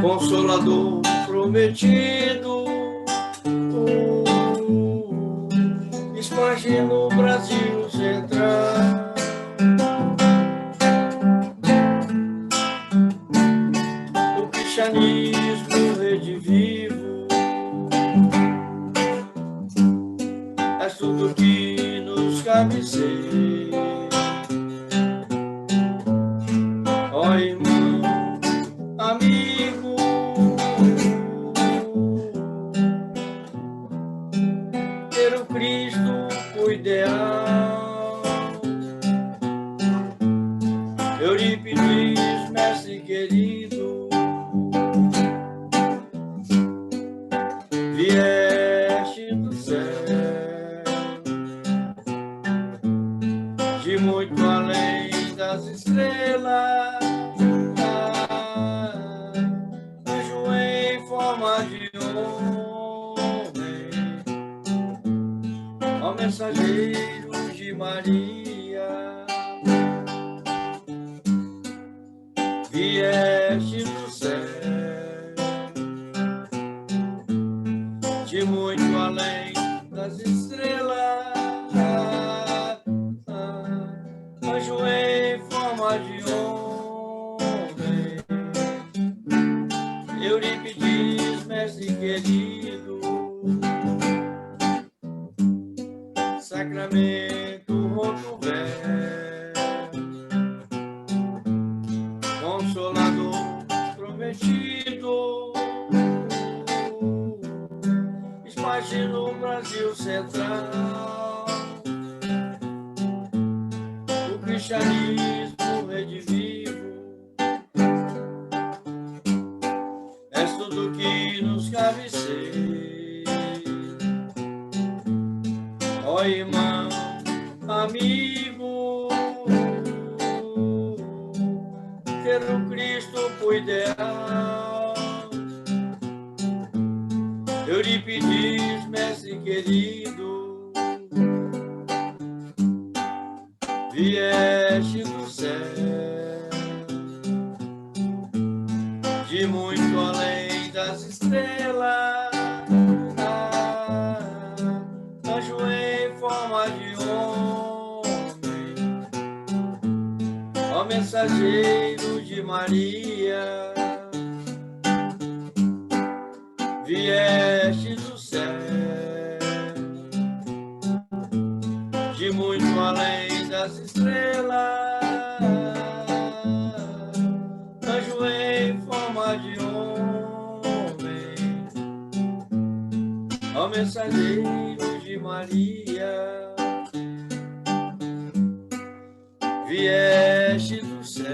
Consolador prometido, expande no Brasil Central. O cristianismo redivivo, és tudo que nos cabe ser. Ó irmão, amigo, ter o Cristo por ideal. Eurípides, mestre querido, vieste do céu, de muito além das estrelas, anjo em forma de homem, ó mensageiro de Maria, vieste do céu, de muito além das estrelas, anjo em forma de homem, Eurípides, mestre querido, sacramento roto véu, consolador prometido, expande no Brasil Central. O cristianismo redivivo, és tudo que nos cabe ser. Ó irmão, amigo, ter o Cristo por ideal. Eurípides, mestre querido, vieste do céu, de muito além das estrelas, anjo em forma de homem, ó mensageiro de Maria, vieste do céu, de muito além das estrelas, anjo em forma de homem, ó mensageiro de Maria, vieste do céu,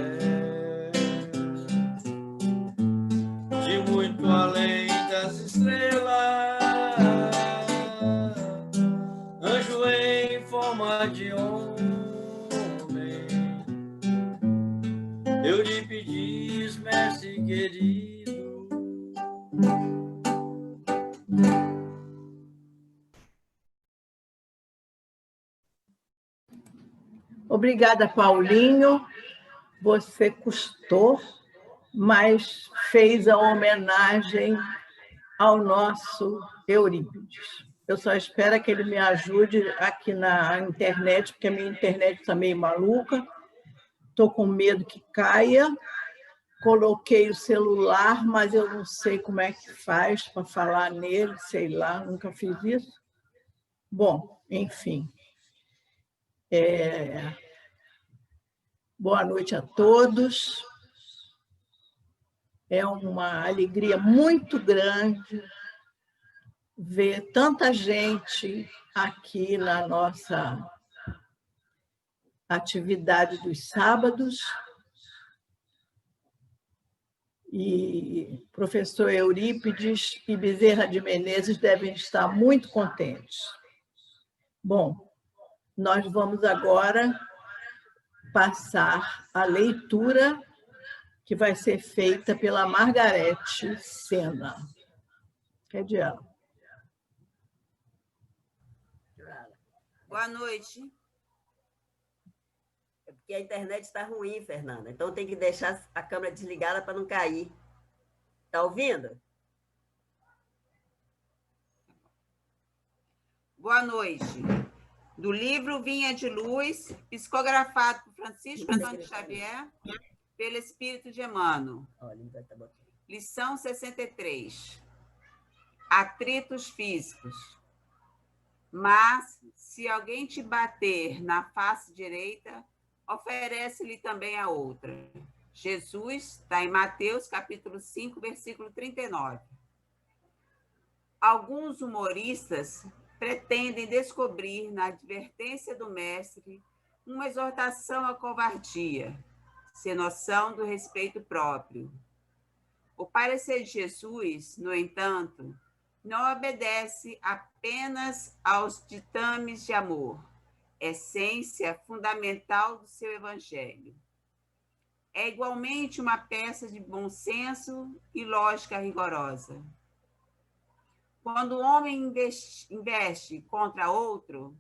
de muito além das estrelas, anjo em forma de homem, Eurípides, mestre querido. Obrigada, Paulinho. Você custou, mas fez a homenagem ao nosso Eurípides. Eu só espero que ele me ajude aqui na internet, porque a minha internet está meio maluca. Estou com medo que caia. Coloquei o celular, mas eu não sei como é que faz para falar nele, sei lá, nunca fiz isso. Bom, enfim. Boa noite a todos. É uma alegria muito grande ver tanta gente aqui na nossa atividade dos sábados. E professor Eurípides e Bezerra de Menezes devem estar muito contentes. Bom, nós vamos agora passar a leitura que vai ser feita pela Margarete Sena. Cadê ela? Boa noite. É porque a internet está ruim, Fernanda. Então tem que deixar a câmera desligada para não cair. Está ouvindo? Boa noite. Do livro Vinha de Luz, psicografado por Francisco Antônio Xavier, pelo Espírito de Emmanuel. Lição 63. Atritos físicos. Mas, se alguém te bater na face direita, oferece-lhe também a outra. Jesus está em Mateus, capítulo 5, versículo 39. Alguns humoristas pretendem descobrir na advertência do mestre uma exortação à covardia, sem noção do respeito próprio. O parecer de Jesus, no entanto, não obedece apenas aos ditames de amor, essência fundamental do seu evangelho. É igualmente uma peça de bom senso e lógica rigorosa. Quando o homem investe contra outro,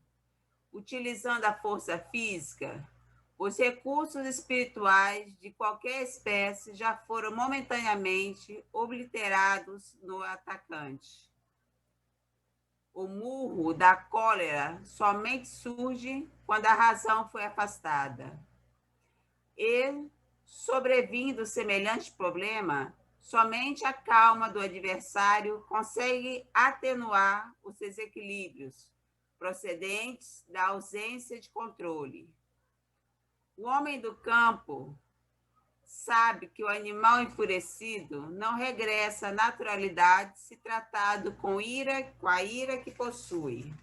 utilizando a força física, os recursos espirituais de qualquer espécie já foram momentaneamente obliterados no atacante. O murro da cólera somente surge quando a razão foi afastada. E, sobrevindo semelhante problema, somente a calma do adversário consegue atenuar os desequilíbrios procedentes da ausência de controle. O homem do campo sabe que o animal enfurecido não regressa à naturalidade se tratado com a ira que possui.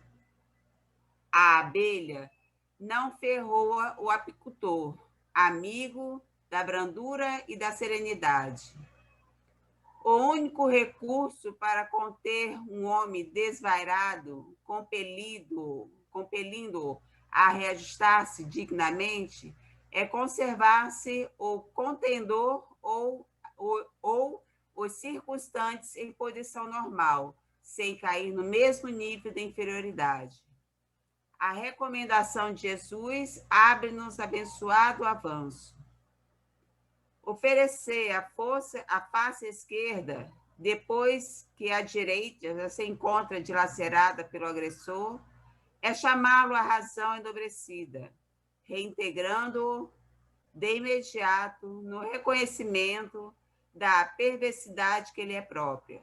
A abelha não ferroa o apicultor, amigo da brandura e da serenidade. O único recurso para conter um homem desvairado, compelindo-o a reajustar-se dignamente, é conservar-se o contendor ou os circunstantes em posição normal, sem cair no mesmo nível de inferioridade. A recomendação de Jesus abre-nos abençoado avanço. Oferecer a face esquerda, depois que a direita já se encontra dilacerada pelo agressor, é chamá-lo à razão endobrecida, reintegrando-o de imediato no reconhecimento da perversidade que lhe é própria.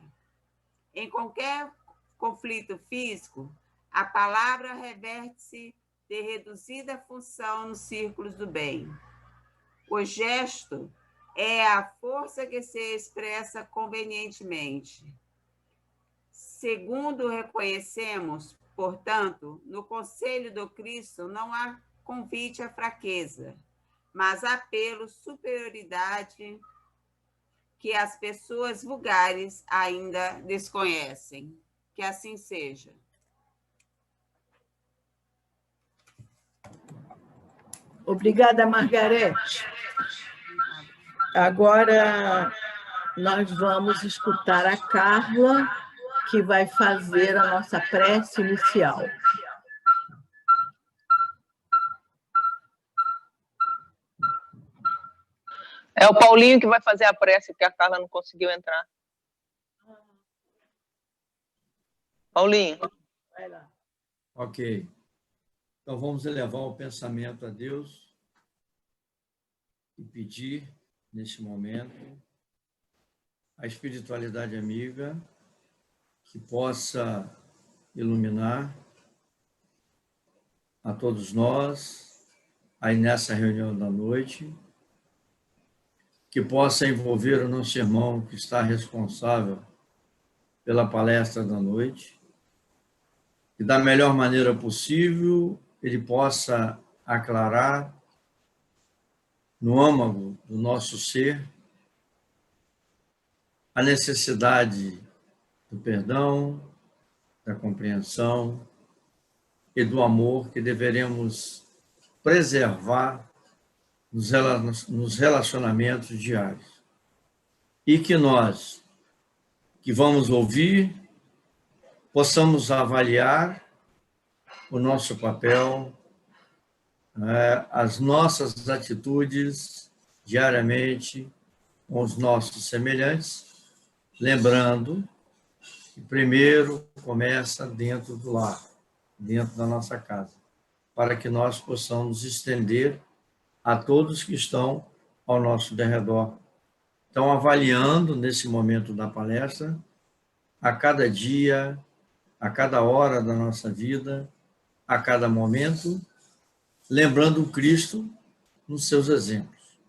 Em qualquer conflito físico, a palavra reverte-se de reduzida função nos círculos do bem. O gesto é a força que se expressa convenientemente. Segundo reconhecemos, portanto, no conselho do Cristo não há convite à fraqueza, mas apelo superioridade que as pessoas vulgares ainda desconhecem. Que assim seja. Obrigada, Margarete. Agora nós vamos escutar a Carla, que vai fazer a nossa prece inicial. É o Paulinho que vai fazer a prece, porque a Carla não conseguiu entrar. Paulinho. Vai lá. Ok. Então, vamos elevar o pensamento a Deus e pedir, neste momento, a espiritualidade amiga que possa iluminar a todos nós, aí nessa reunião da noite, que possa envolver o nosso irmão que está responsável pela palestra da noite, e da melhor maneira possível ele possa aclarar no âmago do nosso ser a necessidade do perdão, da compreensão e do amor que deveremos preservar nos relacionamentos diários. E que nós, que vamos ouvir, possamos avaliar o nosso papel, as nossas atitudes diariamente com os nossos semelhantes lembrando que primeiro começa dentro do lar, dentro da nossa casa, para que nós possamos estender a todos que estão ao nosso derredor. Então, avaliando nesse momento da palestra, a cada dia, a cada hora da nossa vida, a cada momento, lembrando o Cristo nos seus exemplos.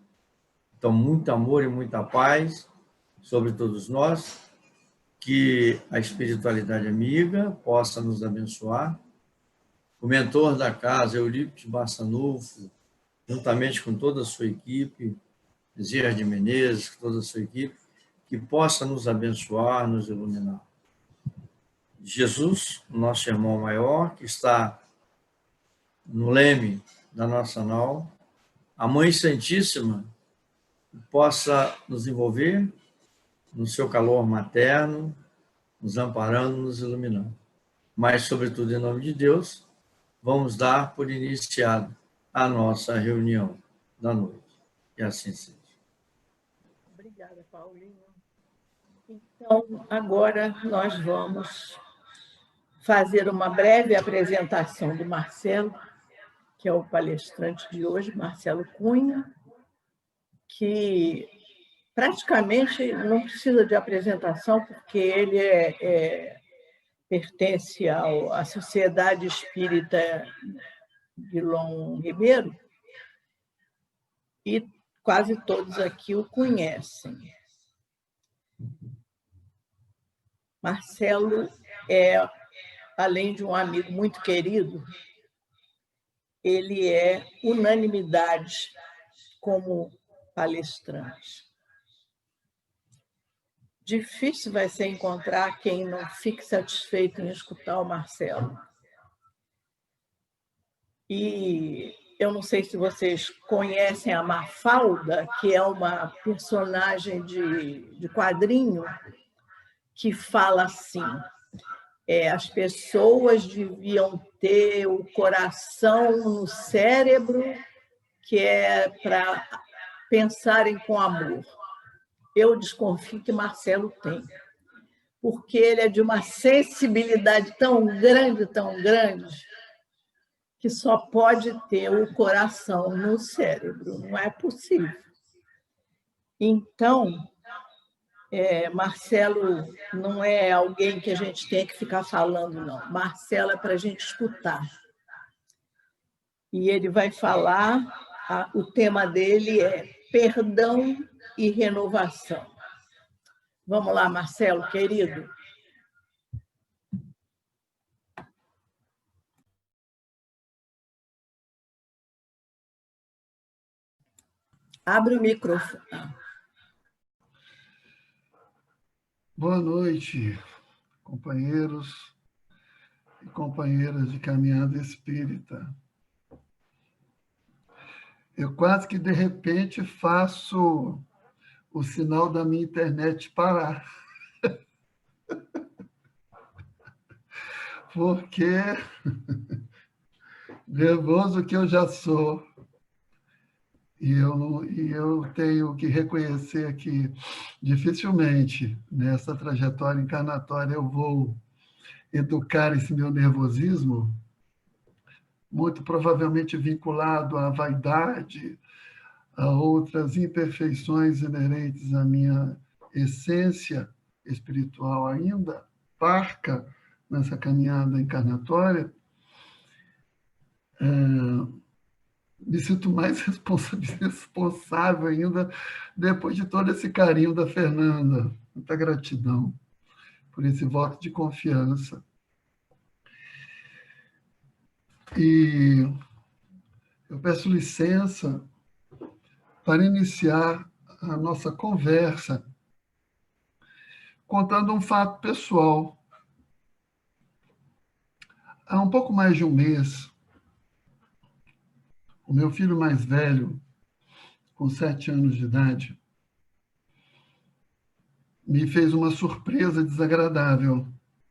Então, muito amor e muita paz sobre todos nós, que a espiritualidade amiga possa nos abençoar. O mentor da casa, Eurípides Barçanufo, juntamente com toda a sua equipe, Zé de Menezes, toda a sua equipe, que possa nos abençoar, nos iluminar. Jesus, nosso irmão maior, que está no leme da nossa nau, a Mãe Santíssima, que possa nos envolver no seu calor materno, nos amparando, nos iluminando. Mas, sobretudo, em nome de Deus, vamos dar por iniciada a nossa reunião da noite. Que assim seja. Obrigada, Paulinho. Então, agora nós vamos fazer uma breve apresentação do Marcelo, que é o palestrante de hoje, Marcelo Cunha, que praticamente não precisa de apresentação, porque ele pertence à Sociedade Espírita Guilom Ribeiro, e quase todos aqui o conhecem. Marcelo é, além de um amigo muito querido, ele é unanimidade como palestrante. Difícil vai ser encontrar quem não fique satisfeito em escutar o Marcelo. E eu não sei se vocês conhecem a Mafalda, que é uma personagem de quadrinho, que fala assim: as pessoas deviam ter o coração no cérebro, que é para pensarem com amor. Eu desconfio que Marcelo tem, porque ele é de uma sensibilidade tão grande, que só pode ter o coração no cérebro, não é possível. Então, Marcelo não é alguém que a gente tem que ficar falando, não. Marcelo é para a gente escutar. E ele vai falar, o tema dele é perdão e renovação. Vamos lá, Marcelo, querido. Abre o microfone. Boa noite, companheiros e companheiras de caminhada espírita. Eu quase que, de repente, faço o sinal da minha internet parar. Porque, nervoso que eu já sou, e eu tenho que reconhecer que dificilmente, nessa trajetória encarnatória, eu vou educar esse meu nervosismo, muito provavelmente vinculado à vaidade, a outras imperfeições inerentes à minha essência espiritual ainda parca nessa caminhada encarnatória. Me sinto mais responsável ainda depois de todo esse carinho da Fernanda. Muita gratidão por esse voto de confiança. E eu peço licença para iniciar a nossa conversa contando um fato pessoal. Há um pouco mais de um mês, o meu filho mais velho, com 7 anos de idade, me fez uma surpresa desagradável.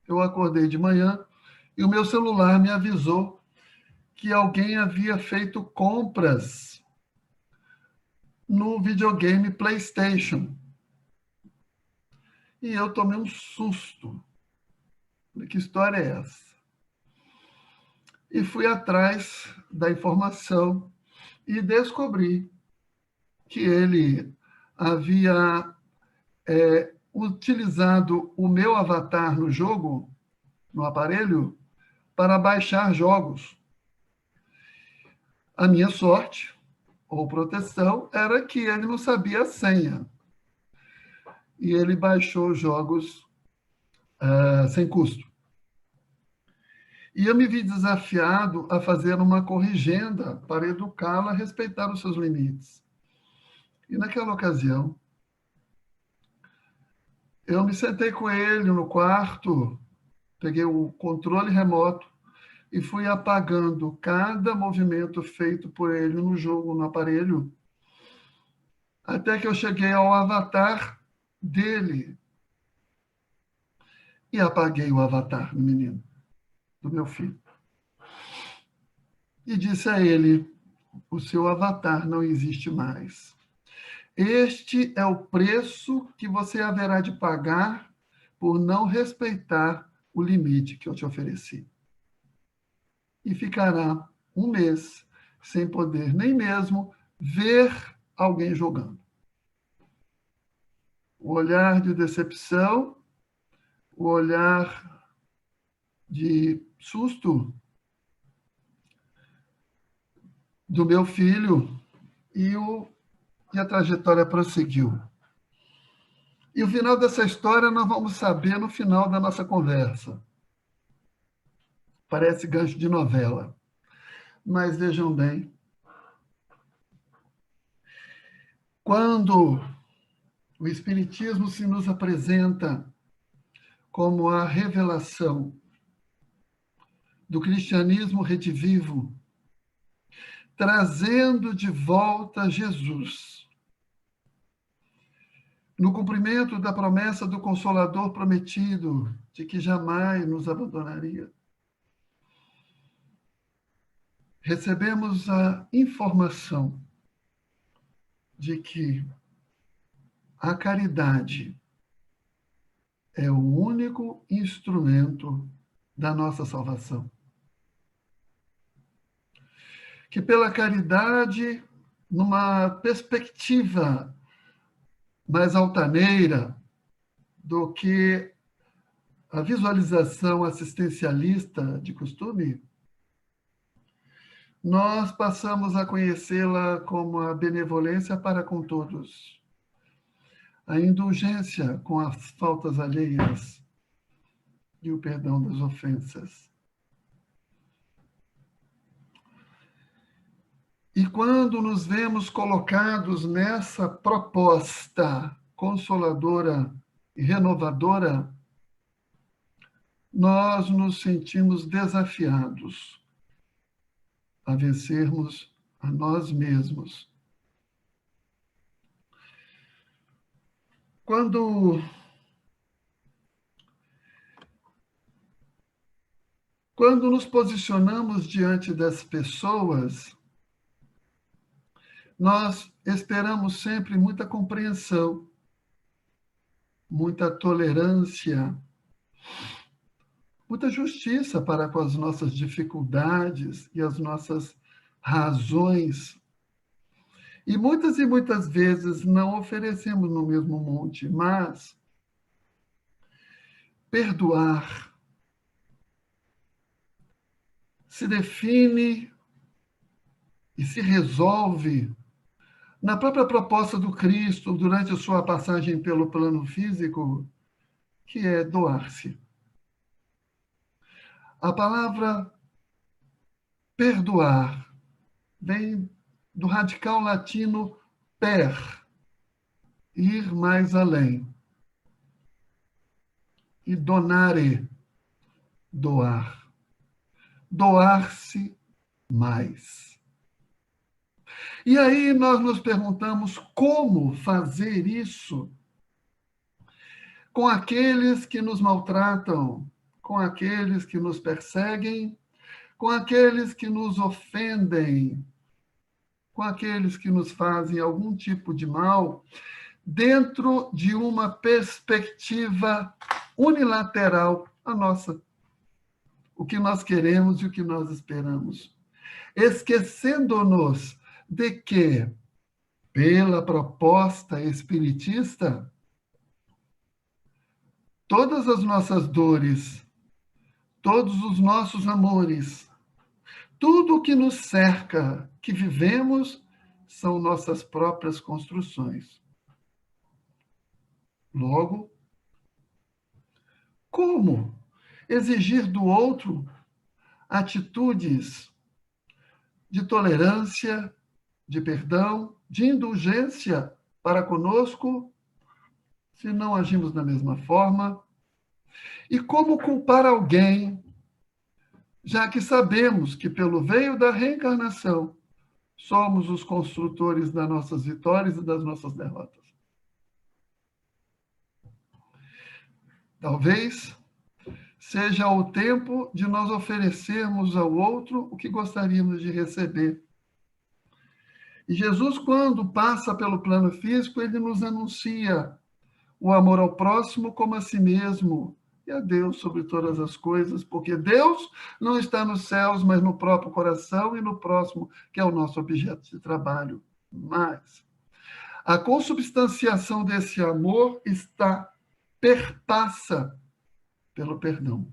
Eu acordei de manhã e o meu celular me avisou que alguém havia feito compras no videogame PlayStation. E eu tomei um susto. Falei, que história é essa? E fui atrás da informação e descobri que ele havia utilizado o meu avatar no jogo, no aparelho, para baixar jogos. A minha sorte, ou proteção, era que ele não sabia a senha. E ele baixou jogos sem custo. E eu me vi desafiado a fazer uma corrigenda para educá-lo a respeitar os seus limites. E naquela ocasião, eu me sentei com ele no quarto, peguei o controle remoto e fui apagando cada movimento feito por ele no jogo, no aparelho, até que eu cheguei ao avatar dele. E apaguei o avatar do menino, do meu filho. E disse a ele, o seu avatar não existe mais. Este é o preço que você haverá de pagar por não respeitar o limite que eu te ofereci. E ficará um mês sem poder nem mesmo ver alguém jogando. O olhar de decepção, o olhar de susto do meu filho e a trajetória prosseguiu. E o final dessa história nós vamos saber no final da nossa conversa. Parece gancho de novela. Mas vejam bem, quando o Espiritismo se nos apresenta como a revelação do cristianismo redivivo, trazendo de volta Jesus, no cumprimento da promessa do Consolador prometido, de que jamais nos abandonaria, recebemos a informação de que a caridade é o único instrumento da nossa salvação. Que pela caridade, numa perspectiva mais altaneira do que a visualização assistencialista de costume, nós passamos a conhecê-la como a benevolência para com todos, a indulgência com as faltas alheias e o perdão das ofensas. E quando nos vemos colocados nessa proposta consoladora e renovadora, nós nos sentimos desafiados a vencermos a nós mesmos. Quando nos posicionamos diante das pessoas, nós esperamos sempre muita compreensão, muita tolerância, muita justiça para com as nossas dificuldades e as nossas razões. E muitas vezes não oferecemos no mesmo monte, mas perdoar se define e se resolve na própria proposta do Cristo, durante a sua passagem pelo plano físico, que é doar-se. A palavra perdoar vem do radical latino per, ir mais além. E donare, doar. Doar-se mais. E aí nós nos perguntamos como fazer isso com aqueles que nos maltratam, com aqueles que nos perseguem, com aqueles que nos ofendem, com aqueles que nos fazem algum tipo de mal, dentro de uma perspectiva unilateral, a nossa. O que nós queremos e o que nós esperamos. Esquecendo-nos de que, pela proposta espiritista, todas as nossas dores, todos os nossos amores, tudo o que nos cerca, que vivemos, são nossas próprias construções. Logo, como exigir do outro atitudes de tolerância, de perdão, de indulgência para conosco, se não agimos da mesma forma? E como culpar alguém, já que sabemos que, pelo veio da reencarnação, somos os construtores das nossas vitórias e das nossas derrotas? Talvez seja o tempo de nós oferecermos ao outro o que gostaríamos de receber. E Jesus, quando passa pelo plano físico, ele nos anuncia o amor ao próximo como a si mesmo, e a Deus sobre todas as coisas, porque Deus não está nos céus, mas no próprio coração e no próximo, que é o nosso objeto de trabalho. Mas a consubstanciação desse amor perpassa pelo perdão,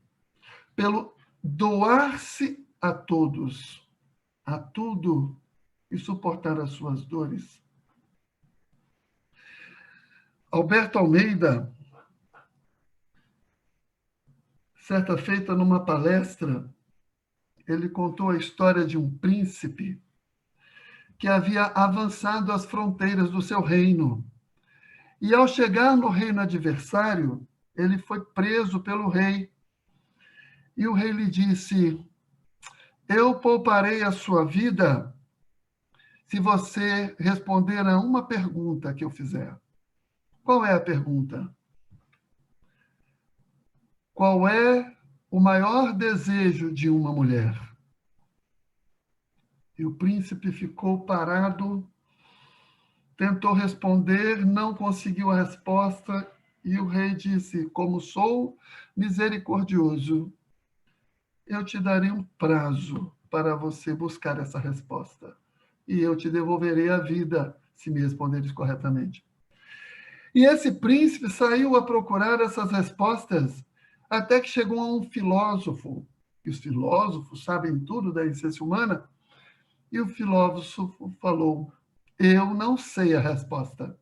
pelo doar-se a todos, a tudo, e suportar as suas dores. Alberto Almeida, certa feita numa palestra, ele contou a história de um príncipe que havia avançado as fronteiras do seu reino. E, ao chegar no reino adversário, ele foi preso pelo rei. E o rei lhe disse: eu pouparei a sua vida se você responder a uma pergunta que eu fizer. Qual é a pergunta? Qual é o maior desejo de uma mulher? E o príncipe ficou parado, tentou responder, não conseguiu a resposta, e o rei disse: como sou misericordioso, eu te darei um prazo para você buscar essa resposta, e eu te devolverei a vida, se me responderes corretamente. E esse príncipe saiu a procurar essas respostas, até que chegou a um filósofo, e os filósofos sabem tudo da essência humana, e o filósofo falou: eu não sei a resposta.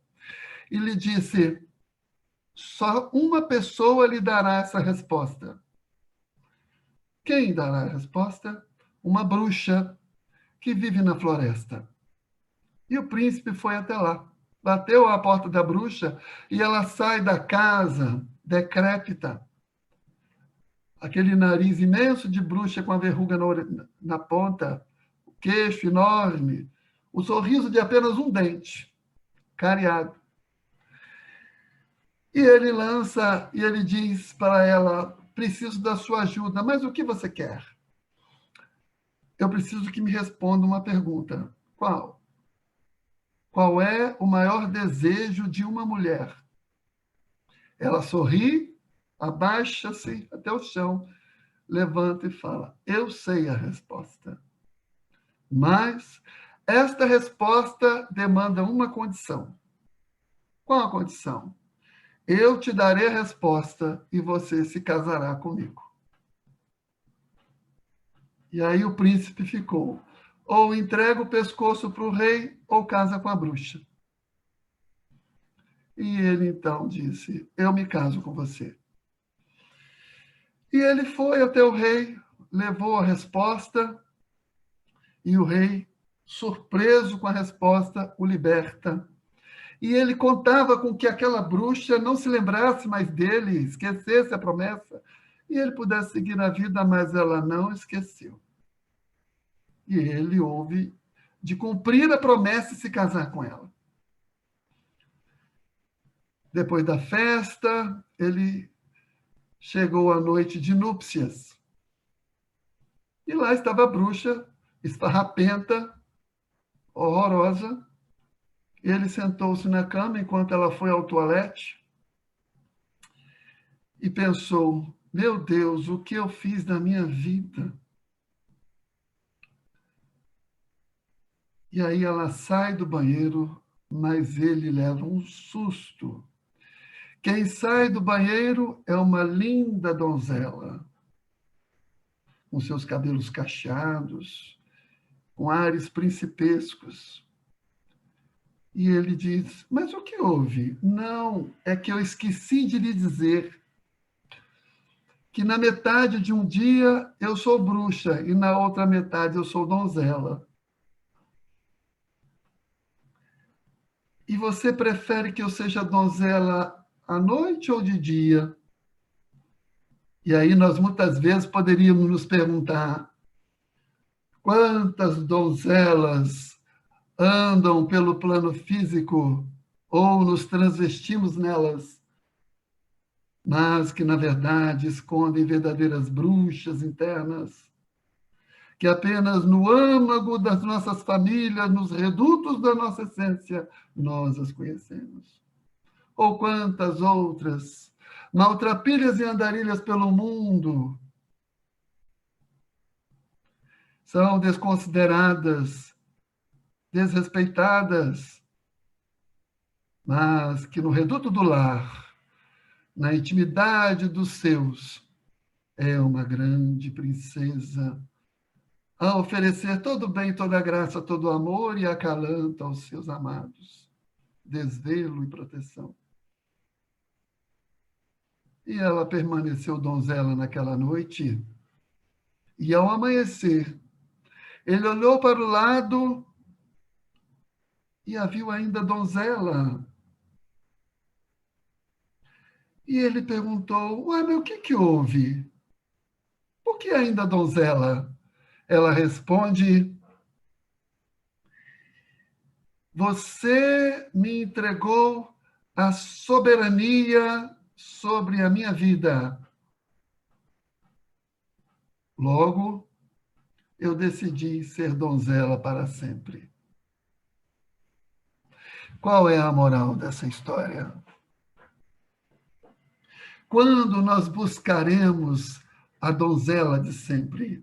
E lhe disse: só uma pessoa lhe dará essa resposta. Quem dará a resposta? Uma bruxa que vive na floresta. E o príncipe foi até lá, bateu à porta da bruxa, e ela sai da casa decrépita, aquele nariz imenso de bruxa com a verruga na ponta, o queixo enorme, o sorriso de apenas um dente, cariado. E ele diz para ela: preciso da sua ajuda, mas o que você quer? Eu preciso que me responda uma pergunta. Qual? Qual é o maior desejo de uma mulher? Ela sorri, abaixa-se até o chão, levanta e fala: eu sei a resposta. Mas esta resposta demanda uma condição. Qual a condição? Eu te darei a resposta e você se casará comigo. E aí o príncipe ficou: ou entrega o pescoço para o rei, ou casa com a bruxa. E ele então disse: eu me caso com você. E ele foi até o rei, levou a resposta, e o rei, surpreso com a resposta, o liberta. E ele contava com que aquela bruxa não se lembrasse mais dele, esquecesse a promessa, e ele pudesse seguir a vida, mas ela não esqueceu. E ele houve de cumprir a promessa e se casar com ela. Depois da festa, ele chegou à noite de núpcias. E lá estava a bruxa, esfarrapenta, horrorosa, Ele sentou-se na cama enquanto ela foi ao toalete e pensou: meu Deus, o que eu fiz na minha vida? E aí ela sai do banheiro, mas ele leva um susto. Quem sai do banheiro é uma linda donzela, com seus cabelos cacheados, com ares principescos. E ele diz: mas o que houve? Não, é que eu esqueci de lhe dizer que na metade de um dia eu sou bruxa e na outra metade eu sou donzela. E você prefere que eu seja donzela à noite ou de dia? E aí nós muitas vezes poderíamos nos perguntar: quantas donzelas andam pelo plano físico ou nos transvestimos nelas, mas que, na verdade, escondem verdadeiras bruxas internas, que apenas no âmago das nossas famílias, nos redutos da nossa essência, nós as conhecemos. Ou quantas outras, maltrapilhas e andarilhas pelo mundo, são desconsideradas, desrespeitadas, mas que no reduto do lar, na intimidade dos seus, é uma grande princesa, a oferecer todo o bem, toda a graça, todo o amor e acalanta aos seus amados, desvelo e proteção. E ela permaneceu donzela naquela noite, e ao amanhecer, ele olhou para o lado e a viu ainda donzela. E ele perguntou: ué, mas o que houve? Por que ainda donzela? Ela responde: você me entregou a soberania sobre a minha vida. Logo, eu decidi ser donzela para sempre. Qual é a moral dessa história? Quando nós buscaremos a donzela de sempre,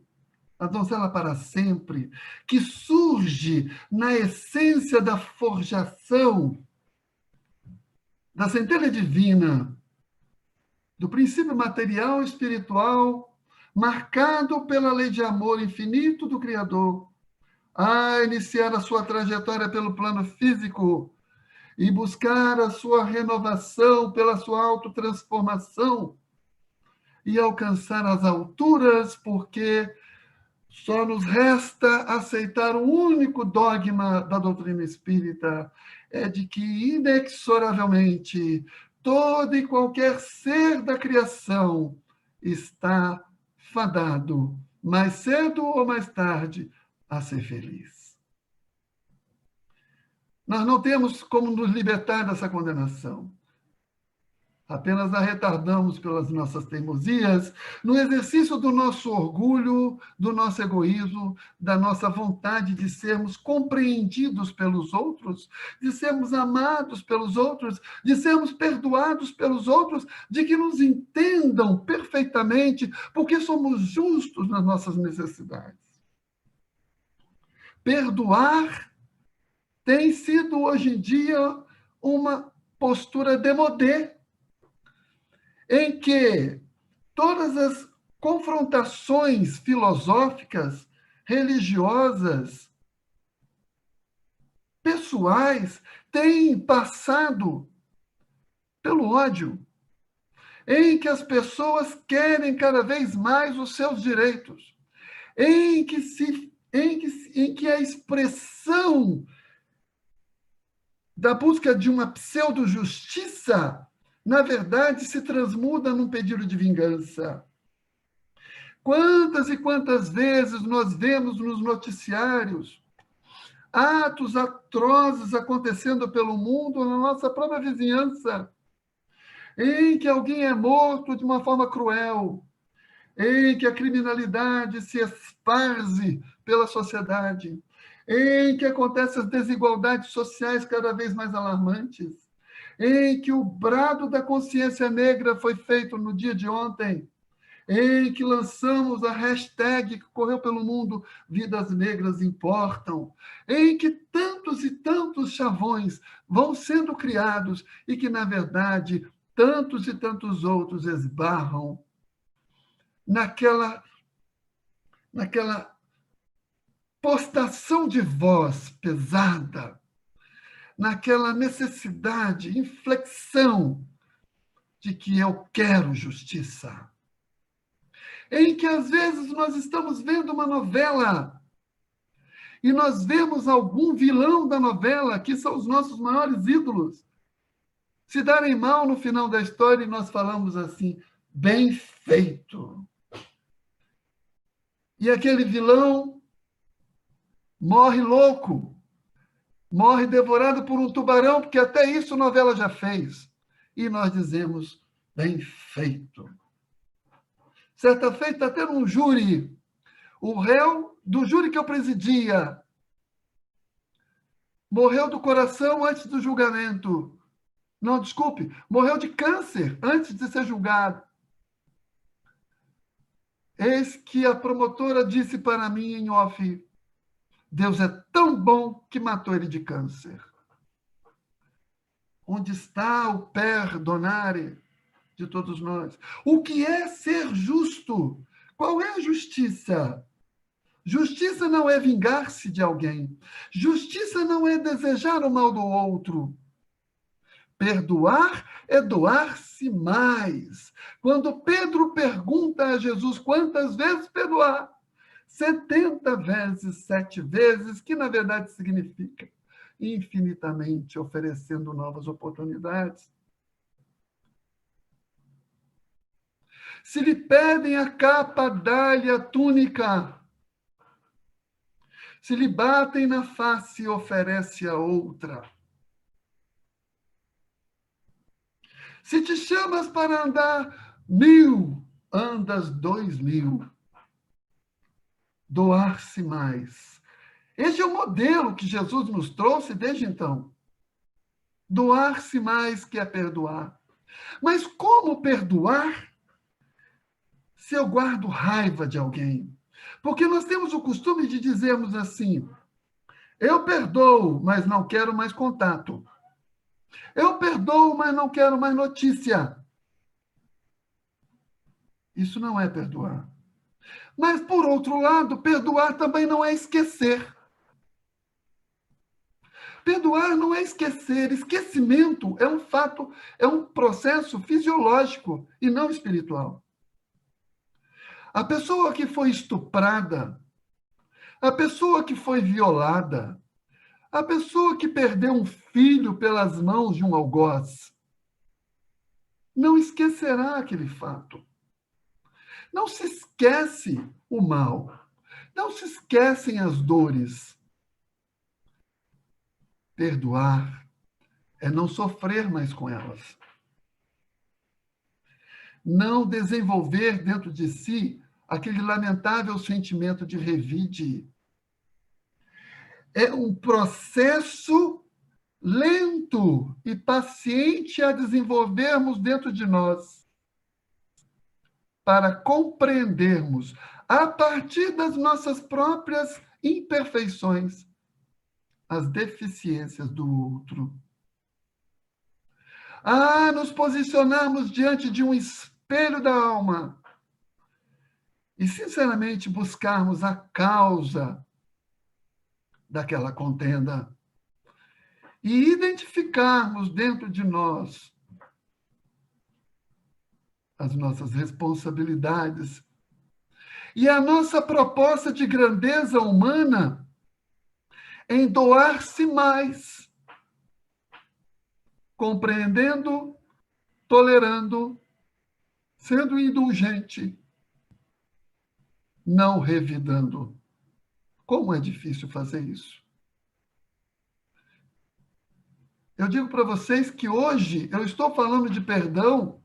a donzela para sempre, que surge na essência da forjação da centelha divina, do princípio material e espiritual, marcado pela lei de amor infinito do Criador, a iniciar a sua trajetória pelo plano físico e buscar a sua renovação pela sua autotransformação e alcançar as alturas, porque só nos resta aceitar o único dogma da doutrina espírita, é de que, inexoravelmente, todo e qualquer ser da criação está fadado, mais cedo ou mais tarde, a ser feliz. Nós não temos como nos libertar dessa condenação. Apenas a retardamos pelas nossas teimosias, no exercício do nosso orgulho, do nosso egoísmo, da nossa vontade de sermos compreendidos pelos outros, de sermos amados pelos outros, de sermos perdoados pelos outros, de que nos entendam perfeitamente, porque somos justos nas nossas necessidades. Perdoar tem sido, hoje em dia, uma postura démodé, em que todas as confrontações filosóficas, religiosas, pessoais, têm passado pelo ódio, em que as pessoas querem cada vez mais os seus direitos, em que a expressão da busca de uma pseudo-justiça, na verdade, se transmuda num pedido de vingança. Quantas e quantas vezes nós vemos nos noticiários atos atrozes acontecendo pelo mundo, na nossa própria vizinhança, em que alguém é morto de uma forma cruel, em que a criminalidade se esparze pela sociedade, em que acontecem as desigualdades sociais cada vez mais alarmantes, em que o brado da consciência negra foi feito no dia de ontem, em que lançamos a hashtag que correu pelo mundo, Vidas Negras Importam, em que tantos e tantos chavões vão sendo criados e que, na verdade, tantos e tantos outros esbarram naquela postação de voz pesada, naquela necessidade, inflexão de que eu quero justiça. Em que, às vezes, nós estamos vendo uma novela e nós vemos algum vilão da novela, que são os nossos maiores ídolos, se darem mal no final da história e nós falamos assim, bem feito. E aquele vilão morre louco, morre devorado por um tubarão, porque até isso a novela já fez. E nós dizemos, bem feito. Certa feita, até num júri, o réu do júri que eu presidia morreu do coração antes do julgamento. Não, desculpe, morreu de câncer antes de ser julgado. Eis que a promotora disse para mim em off, Deus é tão bom que matou ele de câncer. Onde está o perdonare de todos nós? O que é ser justo? Qual é a justiça? Justiça não é vingar-se de alguém. Justiça não é desejar o mal do outro. Perdoar é doar-se mais. Quando Pedro pergunta a Jesus quantas vezes perdoar, 70 vezes, 7 vezes, que na verdade significa infinitamente, oferecendo novas oportunidades. Se lhe pedem a capa, dá-lhe a túnica. Se lhe batem na face, oferece a outra. Se te chamas para andar 1000, andas 2000. Doar-se mais. Este é o modelo que Jesus nos trouxe desde então. Doar-se mais que é perdoar. Mas como perdoar se eu guardo raiva de alguém? Porque nós temos o costume de dizermos assim, eu perdoo, mas não quero mais contato. Eu perdoo, mas não quero mais notícia. Isso não é perdoar. Mas, por outro lado, perdoar também não é esquecer. Perdoar não é esquecer. Esquecimento é um fato, é um processo fisiológico e não espiritual. A pessoa que foi estuprada, a pessoa que foi violada, a pessoa que perdeu um filho pelas mãos de um algoz, não esquecerá aquele fato. Não se esquece o mal. Não se esquecem as dores. Perdoar é não sofrer mais com elas. Não desenvolver dentro de si aquele lamentável sentimento de revide. É um processo lento e paciente a desenvolvermos dentro de nós, para compreendermos, a partir das nossas próprias imperfeições, as deficiências do outro. Nos posicionarmos diante de um espelho da alma e, sinceramente, buscarmos a causa daquela contenda e identificarmos dentro de nós as nossas responsabilidades e a nossa proposta de grandeza humana em doar-se mais, compreendendo, tolerando, sendo indulgente, não revidando. Como é difícil fazer isso? Eu digo para vocês que hoje eu estou falando de perdão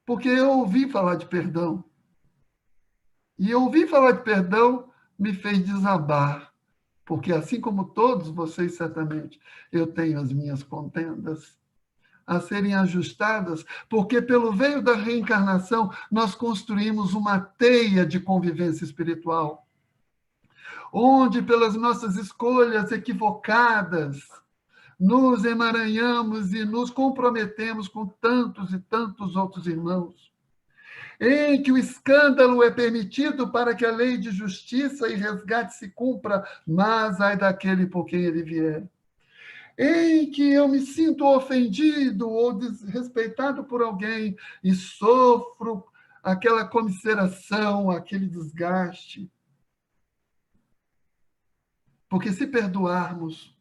porque eu ouvi falar de perdão. E eu ouvi falar de perdão me fez desabar, porque assim como todos vocês, certamente, eu tenho as minhas contendas a serem ajustadas, porque pelo veio da reencarnação nós construímos uma teia de convivência espiritual, onde pelas nossas escolhas equivocadas nos emaranhamos e nos comprometemos com tantos e tantos outros irmãos, em que o escândalo é permitido para que a lei de justiça e resgate se cumpra, mas ai daquele por quem ele vier. Em que eu me sinto ofendido ou desrespeitado por alguém e sofro aquela comiseração, aquele desgaste. Porque se perdoarmos,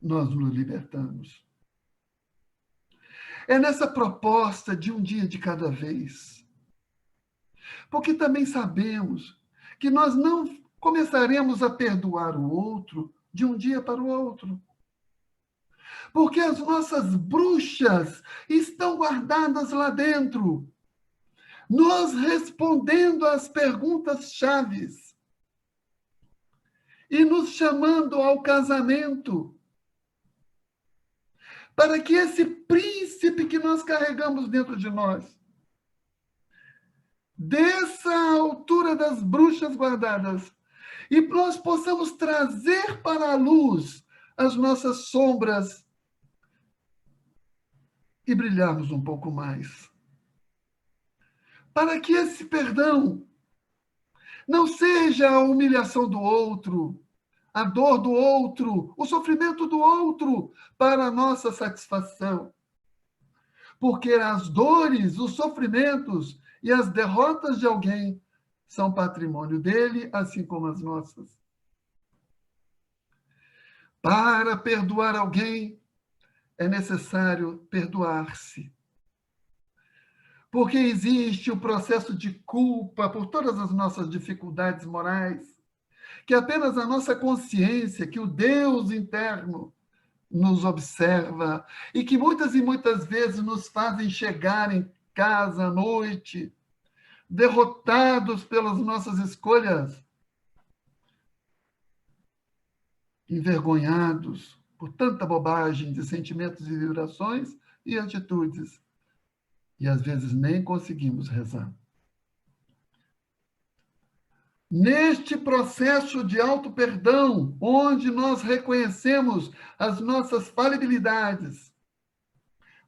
nós nos libertamos. É nessa proposta de um dia de cada vez. Porque também sabemos que nós não começaremos a perdoar o outro de um dia para o outro. Porque as nossas bruxas estão guardadas lá dentro, nos respondendo às perguntas chaves e nos chamando ao casamento, para que esse príncipe que nós carregamos dentro de nós, dessa altura das bruxas guardadas, e nós possamos trazer para a luz as nossas sombras e brilharmos um pouco mais. Para que esse perdão não seja a humilhação do outro, a dor do outro, o sofrimento do outro, para a nossa satisfação. Porque as dores, os sofrimentos e as derrotas de alguém são patrimônio dele, assim como as nossas. Para perdoar alguém, é necessário perdoar-se. Porque existe o processo de culpa por todas as nossas dificuldades morais, que apenas a nossa consciência, que o Deus interno nos observa e que muitas e muitas vezes nos fazem chegar em casa à noite, derrotados pelas nossas escolhas, envergonhados por tanta bobagem de sentimentos e vibrações e atitudes. E às vezes nem conseguimos rezar. Neste processo de auto-perdão, onde nós reconhecemos as nossas falibilidades,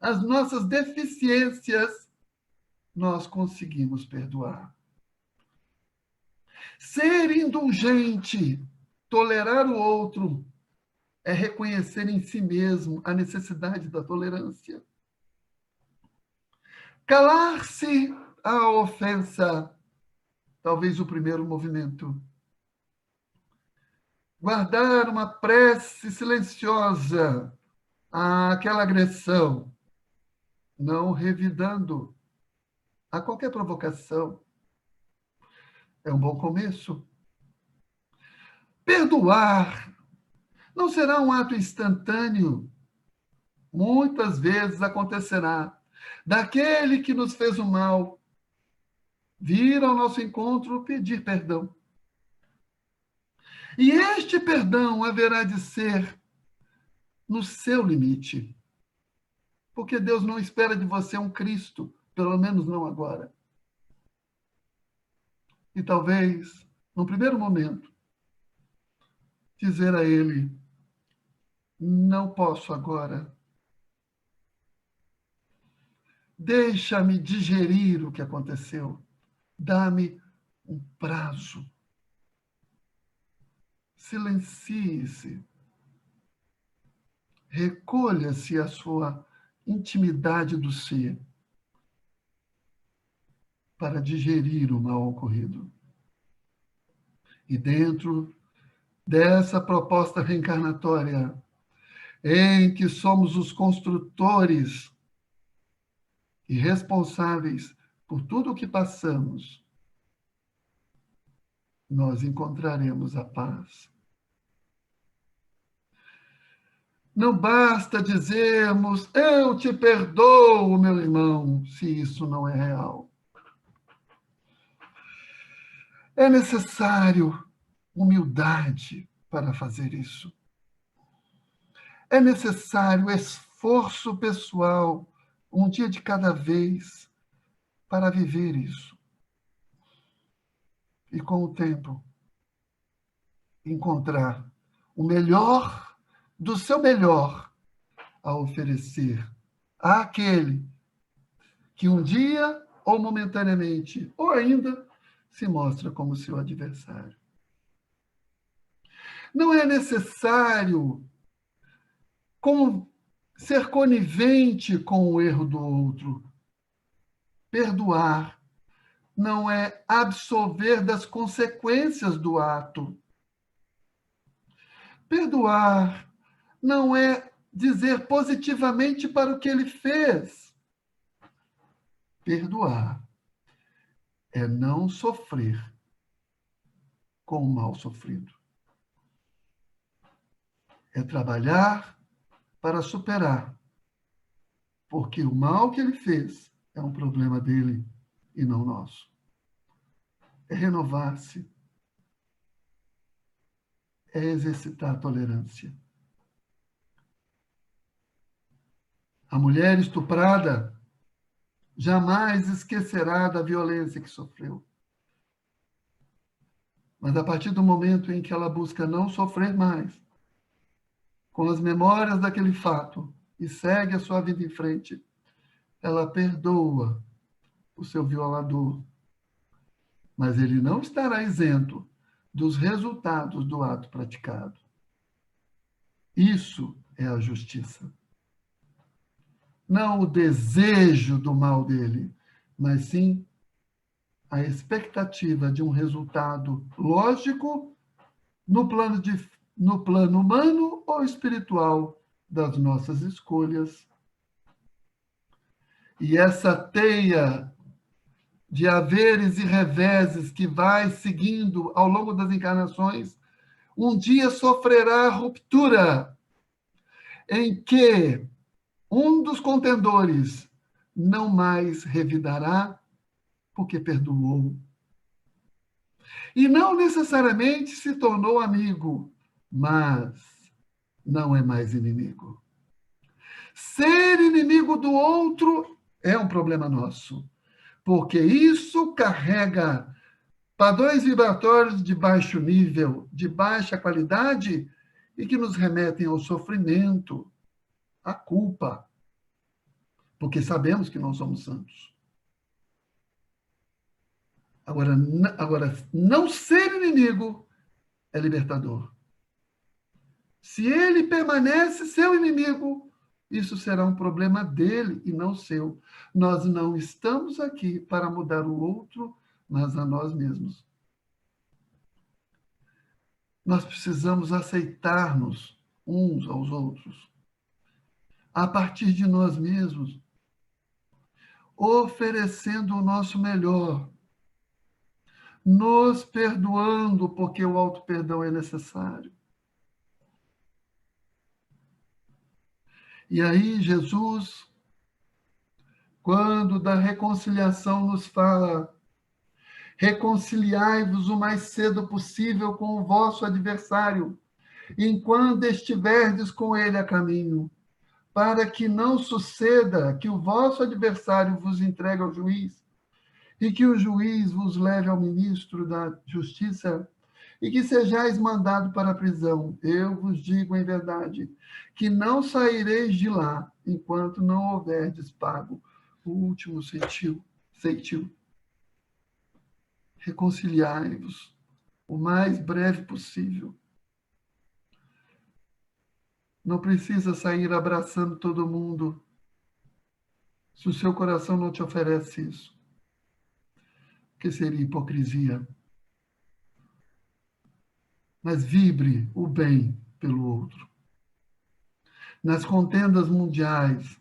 as nossas deficiências, nós conseguimos perdoar. Ser indulgente, tolerar o outro, é reconhecer em si mesmo a necessidade da tolerância. Calar-se à ofensa, talvez o primeiro movimento. Guardar uma prece silenciosa àquela agressão, não revidando a qualquer provocação. É um bom começo. Perdoar não será um ato instantâneo. Muitas vezes acontecerá daquele que nos fez o mal vir ao nosso encontro pedir perdão. E este perdão haverá de ser no seu limite. Porque Deus não espera de você um Cristo, pelo menos não agora. E talvez, no primeiro momento, dizer a Ele, não posso agora. Deixa-me digerir o que aconteceu. Dá-me um prazo. Silencie-se. Recolha-se à sua intimidade do ser para digerir o mal ocorrido. E dentro dessa proposta reencarnatória, em que somos os construtores e responsáveis por tudo o que passamos, nós encontraremos a paz. Não basta dizermos, eu te perdoo, meu irmão, se isso não é real. É necessário humildade para fazer isso. É necessário esforço pessoal, um dia de cada vez, para viver isso. E com o tempo, encontrar o melhor do seu melhor a oferecer àquele que um dia, ou momentaneamente, ou ainda, se mostra como seu adversário. Não é necessário ser conivente com o erro do outro. Perdoar não é absolver das consequências do ato. Perdoar não é dizer positivamente para o que ele fez. Perdoar é não sofrer com o mal sofrido. É trabalhar para superar, porque o mal que ele fez é um problema dele e não nosso. É renovar-se. É exercitar a tolerância. A mulher estuprada jamais esquecerá da violência que sofreu. Mas a partir do momento em que ela busca não sofrer mais, com as memórias daquele fato, e segue a sua vida em frente, ela perdoa o seu violador. Mas ele não estará isento dos resultados do ato praticado. Isso é a justiça. Não o desejo do mal dele, mas sim a expectativa de um resultado lógico no plano humano ou espiritual das nossas escolhas. E essa teia de haveres e reveses que vai seguindo ao longo das encarnações, um dia sofrerá ruptura, em que um dos contendores não mais revidará porque perdoou. E não necessariamente se tornou amigo, mas não é mais inimigo. Ser inimigo do outro é um problema nosso, porque isso carrega padrões vibratórios de baixo nível, de baixa qualidade, e que nos remetem ao sofrimento, à culpa, porque sabemos que não somos santos. Agora, não ser inimigo é libertador. Se ele permanece seu inimigo, isso será um problema dele e não seu. Nós não estamos aqui para mudar o outro, mas a nós mesmos. Nós precisamos aceitar-nos uns aos outros, a partir de nós mesmos, oferecendo o nosso melhor, nos perdoando, porque o auto-perdão é necessário. E aí, Jesus, quando da reconciliação nos fala: reconciliai-vos o mais cedo possível com o vosso adversário, enquanto estiverdes com ele a caminho, para que não suceda que o vosso adversário vos entregue ao juiz, e que o juiz vos leve ao ministro da Justiça, e que sejais mandado para a prisão. Eu vos digo em verdade, que não saireis de lá, enquanto não houverdes pago o último ceitil. Reconciliai-vos o mais breve possível. Não precisa sair abraçando todo mundo, se o seu coração não te oferece isso, que seria hipocrisia. Mas vibre o bem pelo outro. Nas contendas mundiais,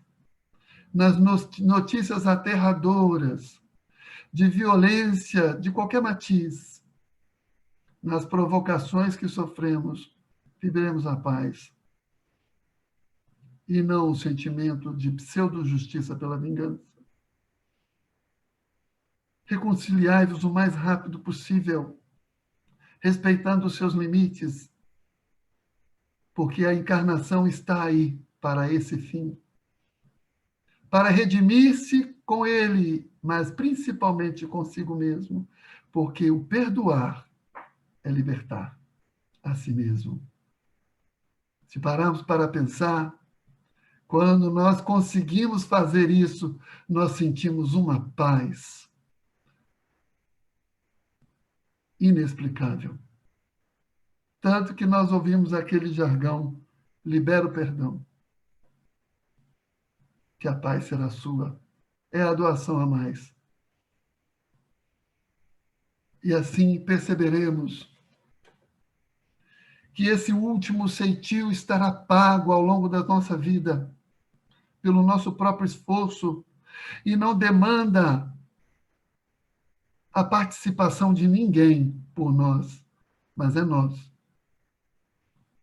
nas notícias aterradoras de violência de qualquer matiz, nas provocações que sofremos, viveremos a paz. E não o sentimento de pseudo-justiça pela vingança. Reconciliai-vos o mais rápido possível. respeitando os seus limites, porque a encarnação está aí para esse fim, para redimir-se com ele, mas principalmente consigo mesmo, porque o perdoar é libertar a si mesmo. Se pararmos para pensar, quando nós conseguimos fazer isso, nós sentimos uma paz inexplicável. Tanto que nós ouvimos aquele jargão, libera o perdão, que a paz será sua. É a doação a mais. E assim perceberemos que esse último ceitil estará pago ao longo da nossa vida, pelo nosso próprio esforço, e não demanda a participação de ninguém por nós, mas é nós.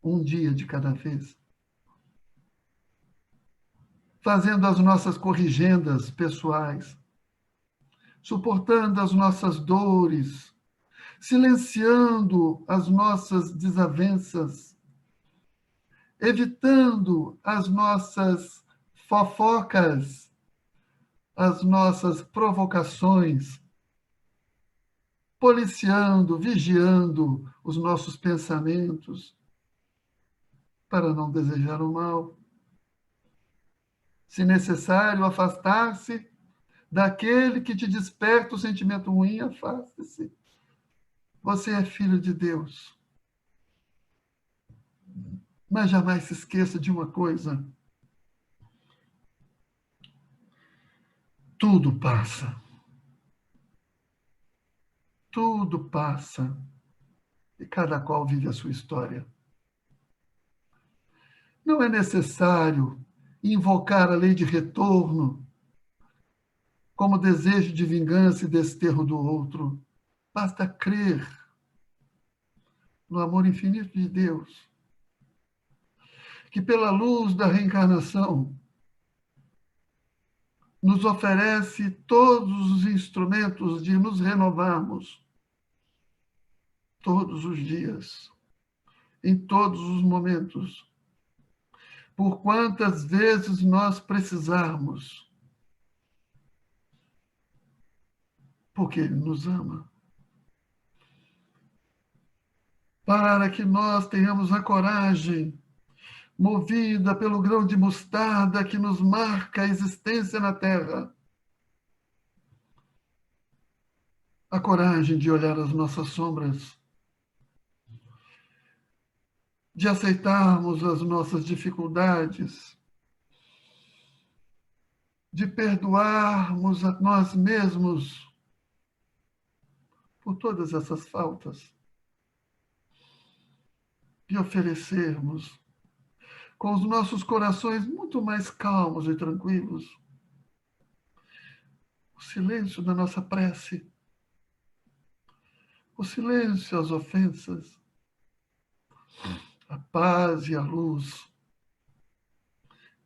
Um dia de cada vez. Fazendo as nossas corrigendas pessoais, suportando as nossas dores, silenciando as nossas desavenças, evitando as nossas fofocas, as nossas provocações, policiando, vigiando os nossos pensamentos, para não desejar o mal. Se necessário, afastar-se daquele que te desperta o sentimento ruim, afaste-se. Você é filho de Deus. Mas jamais se esqueça de uma coisa. Tudo passa. Tudo passa. E cada qual vive a sua história. Não é necessário invocar a lei de retorno como desejo de vingança e desterro do outro. Basta crer no amor infinito de Deus, que pela luz da reencarnação nos oferece todos os instrumentos de nos renovarmos todos os dias, em todos os momentos, por quantas vezes nós precisarmos, porque Ele nos ama. Para que nós tenhamos a coragem, movida pelo grão de mostarda que nos marca a existência na Terra, a coragem de olhar as nossas sombras, de aceitarmos as nossas dificuldades, de perdoarmos a nós mesmos por todas essas faltas, de oferecermos com os nossos corações muito mais calmos e tranquilos o silêncio da nossa prece, o silêncio às ofensas, a paz e a luz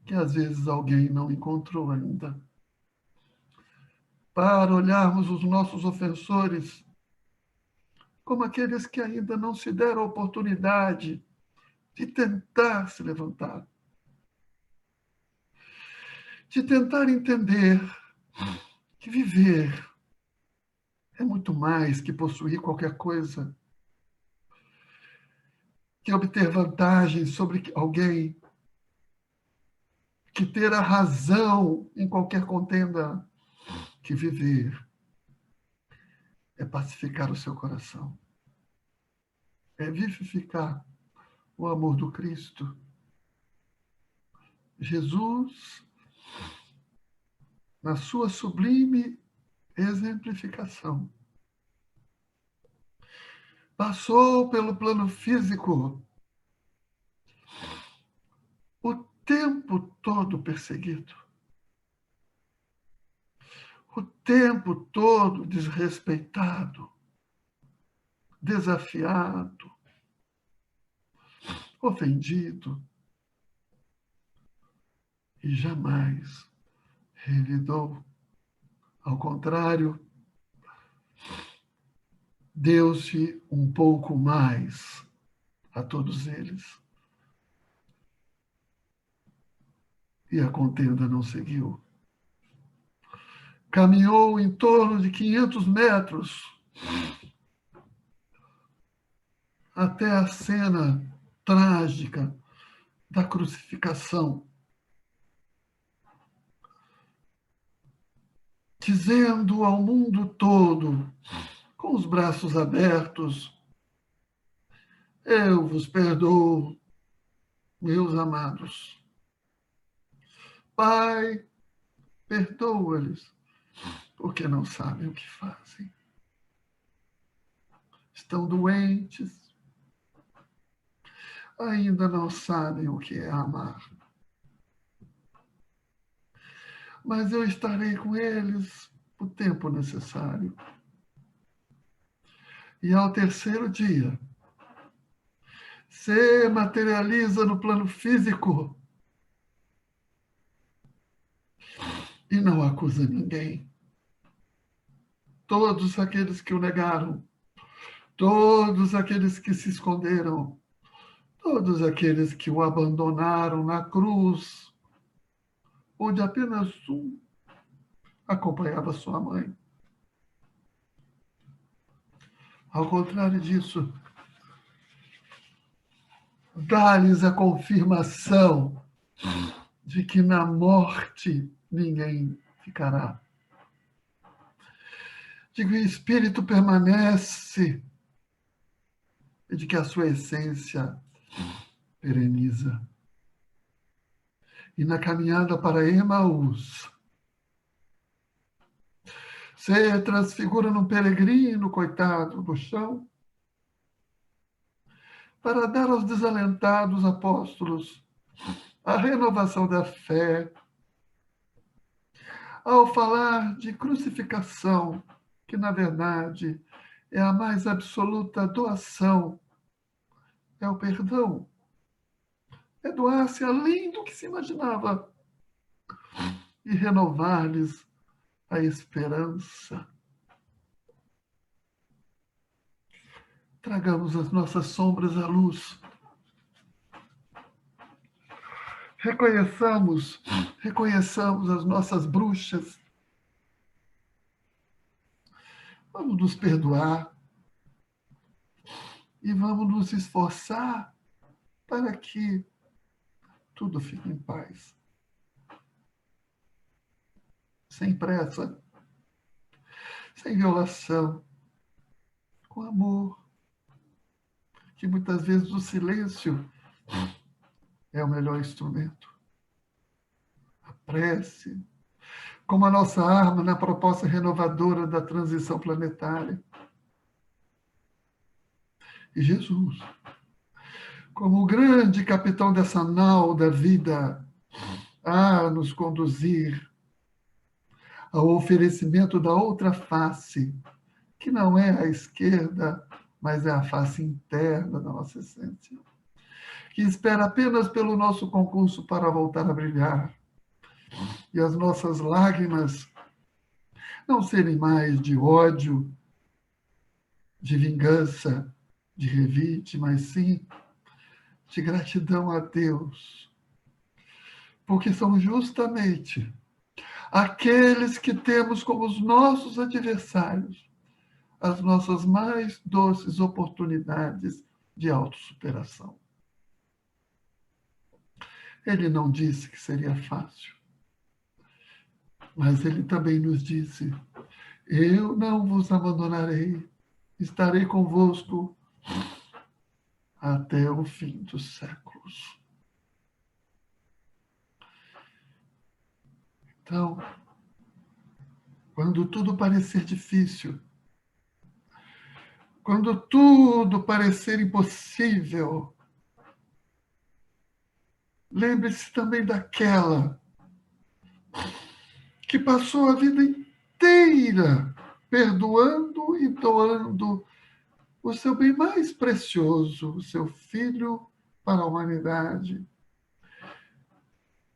que às vezes alguém não encontrou ainda. Para olharmos os nossos ofensores como aqueles que ainda não se deram a oportunidade de tentar se levantar, de tentar entender que viver é muito mais que possuir qualquer coisa, que obter vantagem sobre alguém, que ter a razão em qualquer contenda, que viver é pacificar o seu coração, é vivificar o amor do Cristo. Jesus, na sua sublime exemplificação, passou pelo plano físico o tempo todo perseguido, o tempo todo desrespeitado, desafiado, ofendido, e jamais revidou. Ao contrário, deu-se um pouco mais a todos eles. E a contenda não seguiu. Caminhou em torno de 500 metros até a cena trágica da crucificação, dizendo ao mundo todo, com os braços abertos: eu vos perdoo, meus amados. Pai, perdoa-lhes, porque não sabem o que fazem. Estão doentes, ainda não sabem o que é amar. Mas eu estarei com eles o tempo necessário. E ao terceiro dia, se materializa no plano físico e não acusa ninguém. Todos aqueles que o negaram, todos aqueles que se esconderam, todos aqueles que o abandonaram na cruz, onde apenas um acompanhava sua mãe. Ao contrário disso, dá-lhes a confirmação de que na morte ninguém ficará. De que o espírito permanece e de que a sua essência pereniza. E na caminhada para Emaús, se transfigura num peregrino, coitado, no chão, para dar aos desalentados apóstolos a renovação da fé, ao falar de crucificação, que na verdade é a mais absoluta doação, é o perdão, é doar-se além do que se imaginava e renovar-lhes a esperança. Tragamos as nossas sombras à luz. Reconheçamos as nossas bruxas. Vamos nos perdoar e vamos nos esforçar para que tudo fique em paz. Sem pressa, sem violação, com amor, que muitas vezes o silêncio é o melhor instrumento. A prece, como a nossa arma na proposta renovadora da transição planetária. E Jesus, como o grande capitão dessa nau da vida, a nos conduzir ao oferecimento da outra face, que não é a esquerda, mas é a face interna da nossa essência, que espera apenas pelo nosso concurso para voltar a brilhar, e as nossas lágrimas não serem mais de ódio, de vingança, de revite, mas sim de gratidão a Deus, porque são justamente aqueles que temos como os nossos adversários as nossas mais doces oportunidades de autossuperação. Ele não disse que seria fácil, mas ele também nos disse: eu não vos abandonarei, estarei convosco até o fim dos séculos. Então, quando tudo parecer difícil, quando tudo parecer impossível, lembre-se também daquela que passou a vida inteira perdoando e doando o seu bem mais precioso, o seu filho, para a humanidade.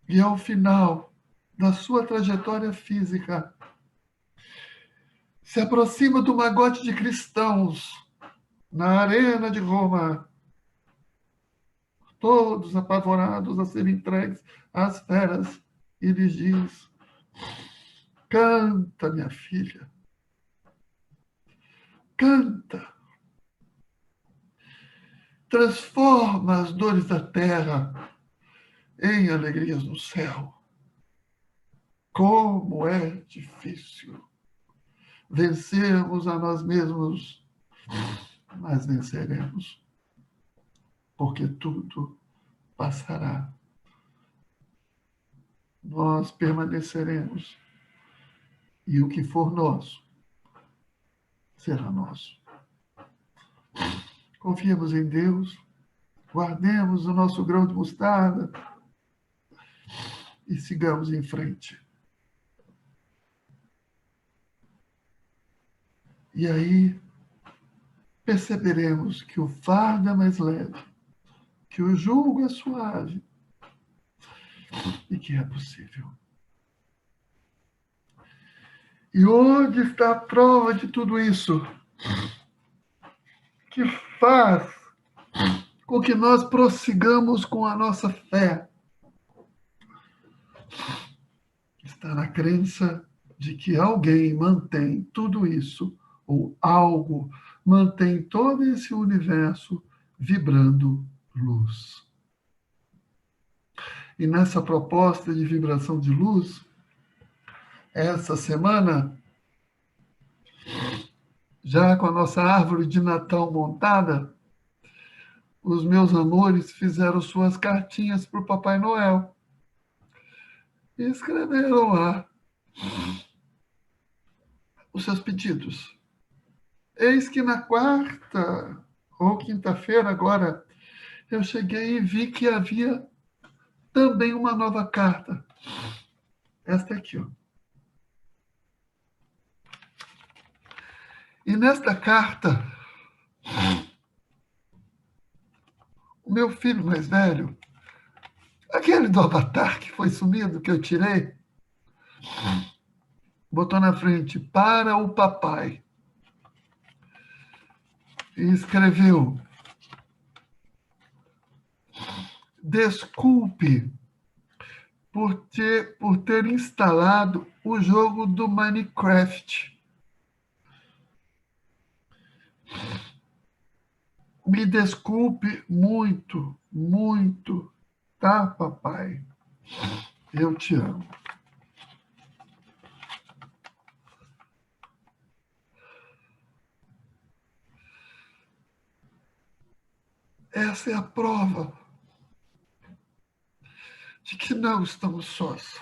E ao final da sua trajetória física, se aproxima do magote de cristãos na arena de Roma, todos apavorados a serem entregues às feras, e lhes diz: canta, minha filha, canta, transforma as dores da terra em alegrias no céu. Como é difícil vencermos a nós mesmos, mas venceremos, porque tudo passará. Nós permaneceremos, e o que for nosso será nosso. Confiemos em Deus, guardemos o nosso grão de mostarda e sigamos em frente. E aí perceberemos que o fardo é mais leve, que o jugo é suave e que é possível. E onde está a prova de tudo isso? Que faz com que nós prossigamos com a nossa fé. Está na crença de que alguém mantém tudo isso, ou algo mantém todo esse universo vibrando luz. E nessa proposta de vibração de luz, essa semana, já com a nossa árvore de Natal montada, os meus amores fizeram suas cartinhas para o Papai Noel. E escreveram lá os seus pedidos. Eis que na quarta ou quinta-feira agora, eu cheguei e vi que havia também uma nova carta. Esta aqui, ó. E nesta carta, o meu filho mais velho, aquele do Avatar que foi sumido, que eu tirei, botou na frente: para o papai. E escreveu: desculpe por ter instalado o jogo do Minecraft. Me desculpe muito, muito, tá, papai? Eu te amo. Essa é a prova de que não estamos sós.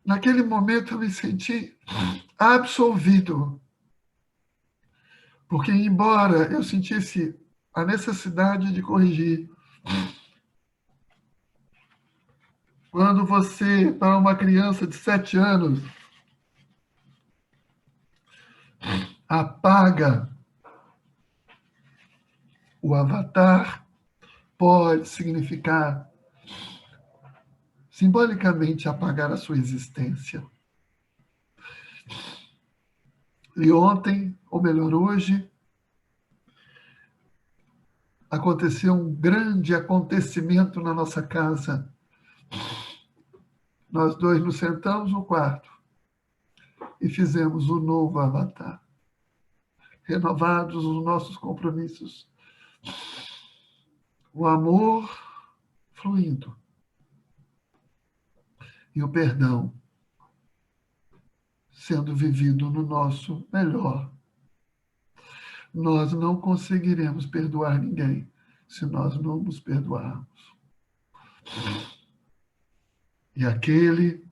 Naquele momento eu me senti absolvido, porque embora eu sentisse a necessidade de corrigir, quando você, para uma criança de 7 anos, apaga o avatar, pode significar simbolicamente apagar a sua existência. E ontem, ou melhor, hoje, aconteceu um grande acontecimento na nossa casa. Nós dois nos sentamos no quarto e fizemos um novo avatar, renovados os nossos compromissos. O amor fluindo e o perdão sendo vivido no nosso melhor. Nós não conseguiremos perdoar ninguém se nós não nos perdoarmos. E aquele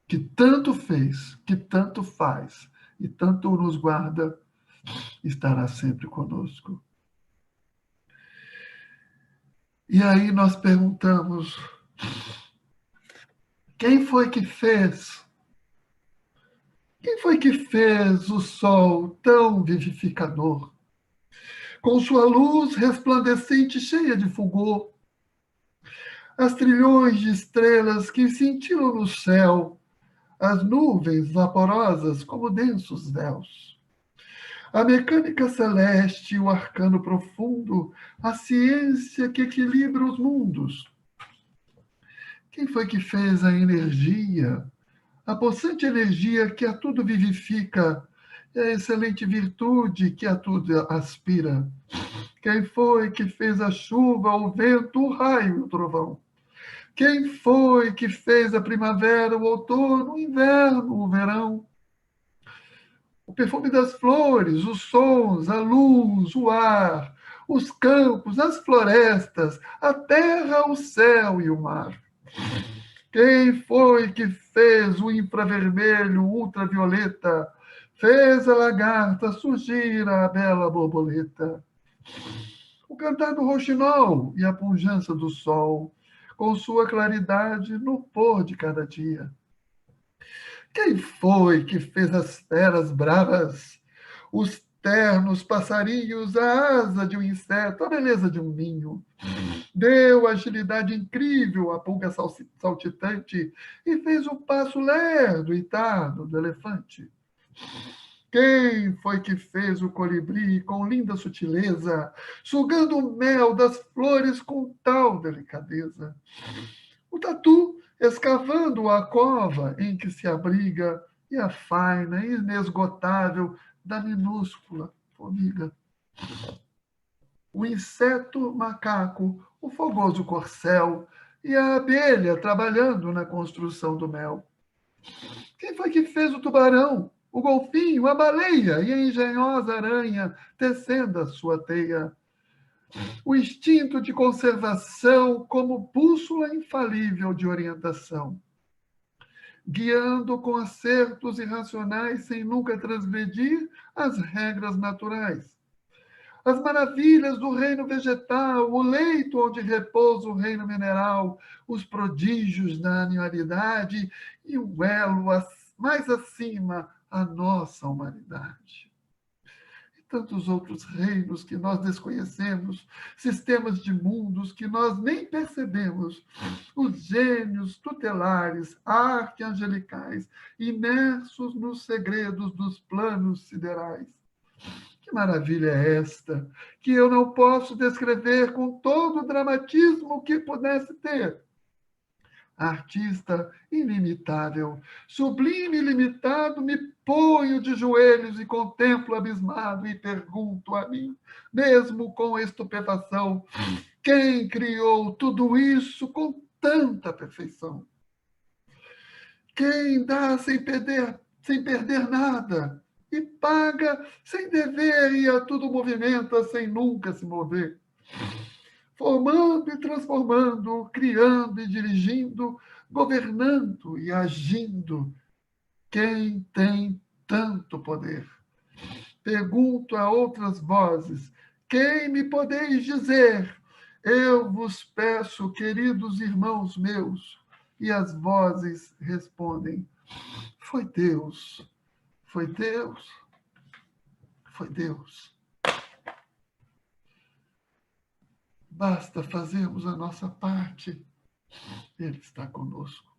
que tanto fez, que tanto faz e tanto nos guarda, estará sempre conosco. E aí nós perguntamos: quem foi que fez? Quem foi que fez o sol tão vivificador? Com sua luz resplandecente, cheia de fulgor, as trilhões de estrelas que cintilam no céu, as nuvens vaporosas como densos véus. A mecânica celeste, o arcano profundo, a ciência que equilibra os mundos. Quem foi que fez a energia, a possante energia que a tudo vivifica, e a excelente virtude que a tudo aspira? Quem foi que fez a chuva, o vento, o raio e o trovão? Quem foi que fez a primavera, o outono, o inverno, o verão? O perfume das flores, os sons, a luz, o ar, os campos, as florestas, a terra, o céu e o mar. Quem foi que fez o infravermelho, o ultravioleta, fez a lagarta surgir a bela borboleta? O cantar do rouxinol e a pujança do sol, com sua claridade no pôr de cada dia. Quem foi que fez as feras bravas, os ternos passarinhos, a asa de um inseto, a beleza de um ninho? Deu agilidade incrível à pulga saltitante e fez o passo lerdo e tardo do elefante. Quem foi que fez o colibri com linda sutileza, sugando o mel das flores com tal delicadeza? O tatu escavando a cova em que se abriga e a faina inesgotável da minúscula formiga. O inseto macaco, o fogoso corcel e a abelha trabalhando na construção do mel. Quem foi que fez o tubarão, o golfinho, a baleia e a engenhosa aranha tecendo a sua teia? O instinto de conservação como bússola infalível de orientação, guiando com acertos irracionais sem nunca transgredir as regras naturais. As maravilhas do reino vegetal, o leito onde repousa o reino mineral, os prodígios da animalidade e o elo mais acima, a nossa humanidade. E tantos outros reinos que nós desconhecemos, sistemas de mundos que nós nem percebemos, os gênios tutelares, arcangelicais, imersos nos segredos dos planos siderais. Que maravilha é esta, que eu não posso descrever com todo o dramatismo que pudesse ter. Artista inimitável, sublime e limitado, me ponho de joelhos e contemplo abismado e pergunto a mim, mesmo com estupefação, quem criou tudo isso com tanta perfeição? Quem dá sem perder nada? E paga sem dever e a tudo movimenta sem nunca se mover. Formando e transformando, criando e dirigindo, governando e agindo. Quem tem tanto poder? Pergunto a outras vozes, quem me podeis dizer? Eu vos peço, queridos irmãos meus. E as vozes respondem, foi Deus. Foi Deus, foi Deus. Basta fazermos a nossa parte. Ele está conosco.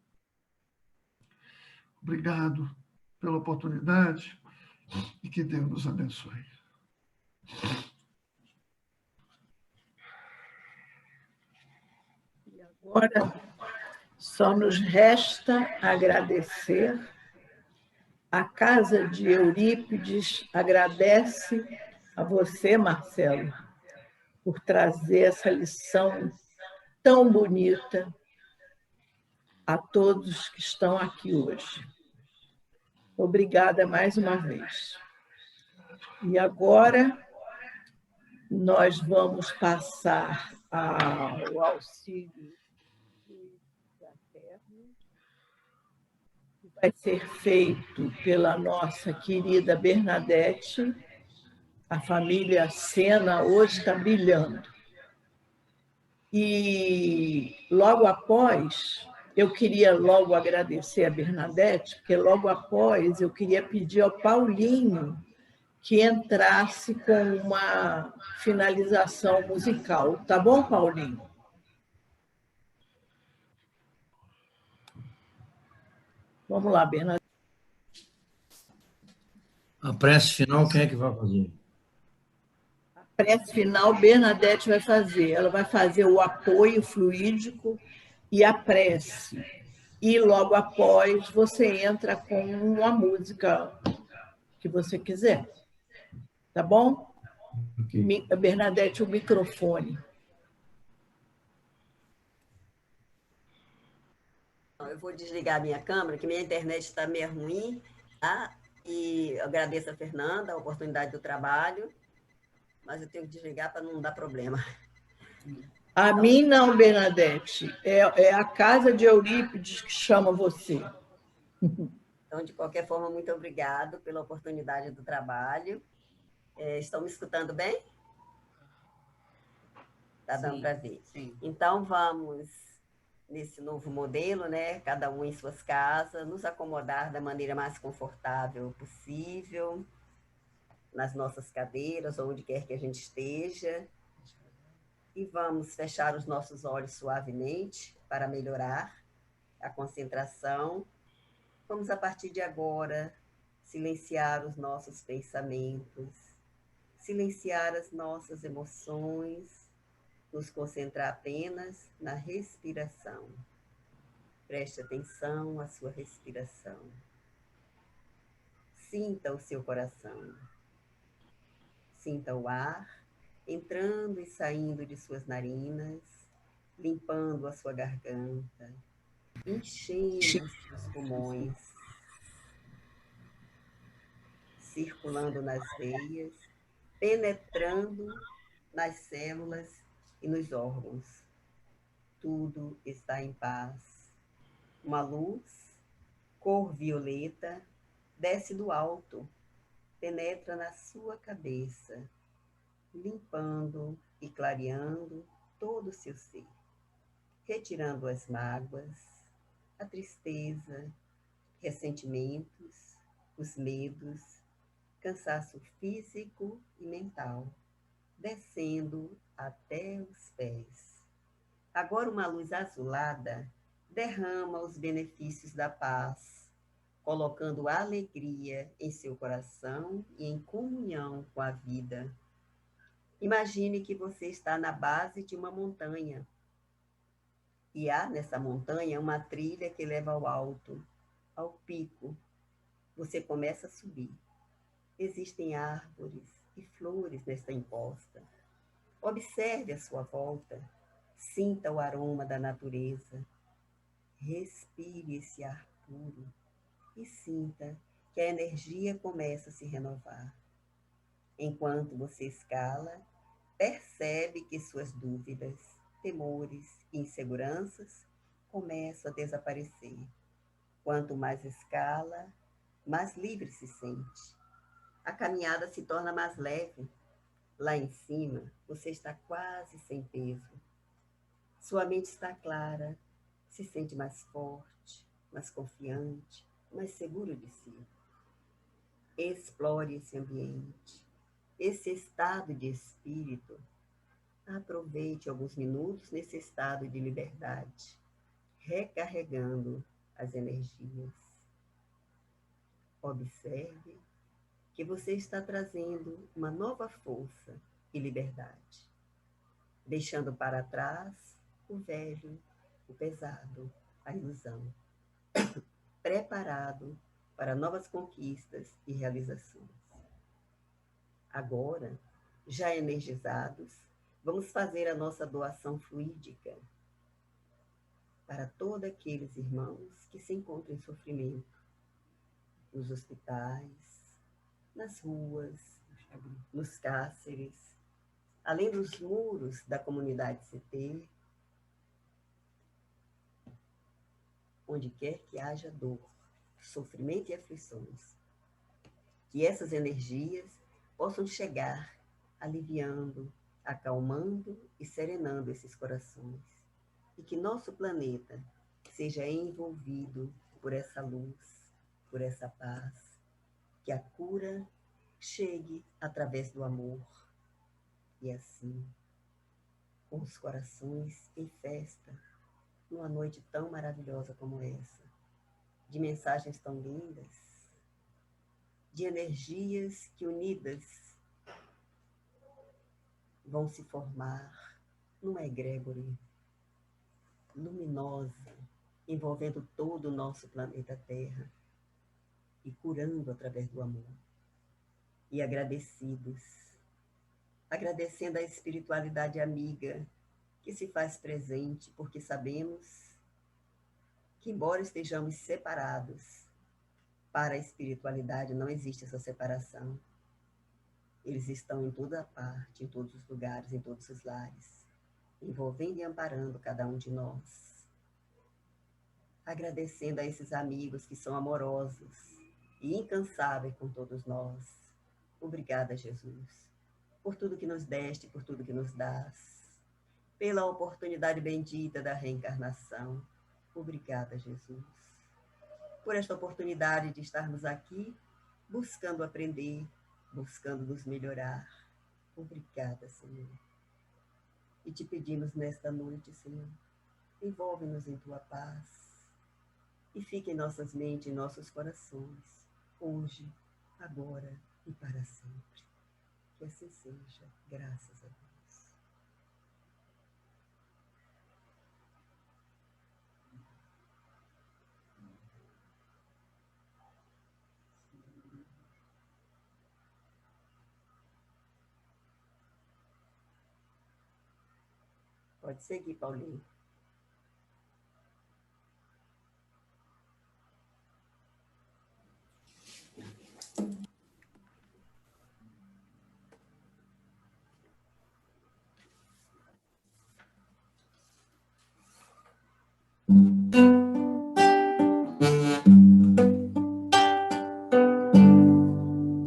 Obrigado pela oportunidade e que Deus nos abençoe. E agora só nos resta agradecer. A Casa de Eurípides agradece a você, Marcelo, por trazer essa lição tão bonita a todos que estão aqui hoje. Obrigada mais uma vez. E agora nós vamos passar ao auxílio fraterno, que vai ser feito pela nossa querida Bernadette. A família Sena hoje está brilhando. E logo após, eu queria logo agradecer a Bernadette, porque logo após eu queria pedir ao Paulinho que entrasse com uma finalização musical. Tá bom, Paulinho? Vamos lá, Bernadette. A prece final, quem é que vai fazer? A prece final, Bernadette vai fazer. Ela vai fazer o apoio fluídico e a prece. E logo após você entra com uma música que você quiser. Tá bom? Okay. Bernadette, o microfone. Eu vou desligar a minha câmera, que minha internet está meio ruim, tá? E eu agradeço a Fernanda a oportunidade do trabalho, mas eu tenho que desligar para não dar problema. A mim não, Bernadette. É a casa de Eurípides que chama você. Então, de qualquer forma, muito obrigado pela oportunidade do trabalho. Estão me escutando bem? Está dando para ver. Sim. Então, vamos, nesse novo modelo, né? Cada um em suas casas, nos acomodar da maneira mais confortável possível, nas nossas cadeiras, onde quer que a gente esteja. E vamos fechar os nossos olhos suavemente para melhorar a concentração. Vamos, a partir de agora, silenciar os nossos pensamentos, silenciar as nossas emoções, nos concentrar apenas na respiração. Preste atenção à sua respiração. Sinta o seu coração. Sinta o ar entrando e saindo de suas narinas, limpando a sua garganta, enchendo os seus pulmões, circulando nas veias, penetrando nas células e nos órgãos. Tudo está em paz. Uma luz, cor violeta, desce do alto, penetra na sua cabeça, limpando e clareando todo o seu ser, retirando as mágoas, a tristeza, ressentimentos, os medos, cansaço físico e mental, descendo até os pés. Agora uma luz azulada derrama os benefícios da paz, colocando alegria em seu coração e em comunhão com a vida. Imagine que você está na base de uma montanha. E há nessa montanha uma trilha que leva ao alto, ao pico. Você começa a subir. Existem árvores e flores nesta encosta. Observe a sua volta. Sinta o aroma da natureza. Respire esse ar puro e sinta que a energia começa a se renovar. Enquanto você escala, percebe que suas dúvidas, temores e inseguranças começam a desaparecer. Quanto mais escala, mais livre se sente. A caminhada se torna mais leve. Lá em cima, você está quase sem peso. Sua mente está clara, se sente mais forte, mais confiante, mais seguro de si. Explore esse ambiente, esse estado de espírito. Aproveite alguns minutos nesse estado de liberdade, recarregando as energias. Observe que você está trazendo uma nova força e liberdade, deixando para trás o velho, o pesado, a ilusão, preparado para novas conquistas e realizações. Agora, já energizados, vamos fazer a nossa doação fluídica para todos aqueles irmãos que se encontram em sofrimento, nos hospitais, nas ruas, nos cárceres, além dos muros da comunidade CT, onde quer que haja dor, sofrimento e aflições. Que essas energias possam chegar aliviando, acalmando e serenando esses corações. E que nosso planeta seja envolvido por essa luz, por essa paz. Que a cura chegue através do amor. E assim, com os corações em festa, numa noite tão maravilhosa como essa, de mensagens tão lindas, de energias que unidas vão se formar numa egrégore luminosa, envolvendo todo o nosso planeta Terra e curando através do amor. E agradecendo a espiritualidade amiga que se faz presente, porque sabemos que, embora estejamos separados, para a espiritualidade não existe essa separação. Eles estão em toda parte, em todos os lugares, em todos os lares, envolvendo e amparando cada um de nós. Agradecendo a esses amigos que são amorosos e incansáveis com todos nós. Obrigada, Jesus, por tudo que nos deste, por tudo que nos dás, pela oportunidade bendita da reencarnação. Obrigada, Jesus, por esta oportunidade de estarmos aqui, buscando aprender, buscando nos melhorar. Obrigada, Senhor. E te pedimos nesta noite, Senhor, envolve-nos em tua paz e fique em nossas mentes, em nossos corações, hoje, agora e para sempre. Que assim seja, graças a Deus. Pode seguir, Paulinho.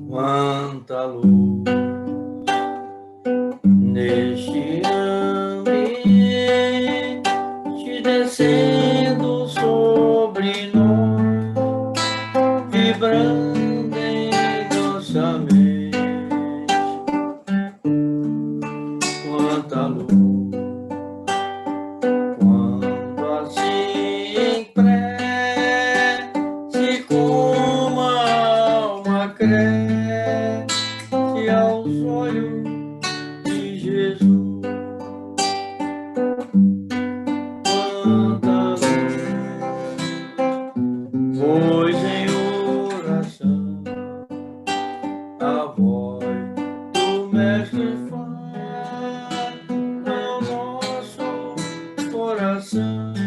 Quanta luz neste ambiente, descendo sobre nós, vibrando em nossa mente. Quanta luz, quando assim em prece, como a alma cresce aos olhos de Jesus. Quanta luz, pois em oração a voz do Mestre faz no nosso coração.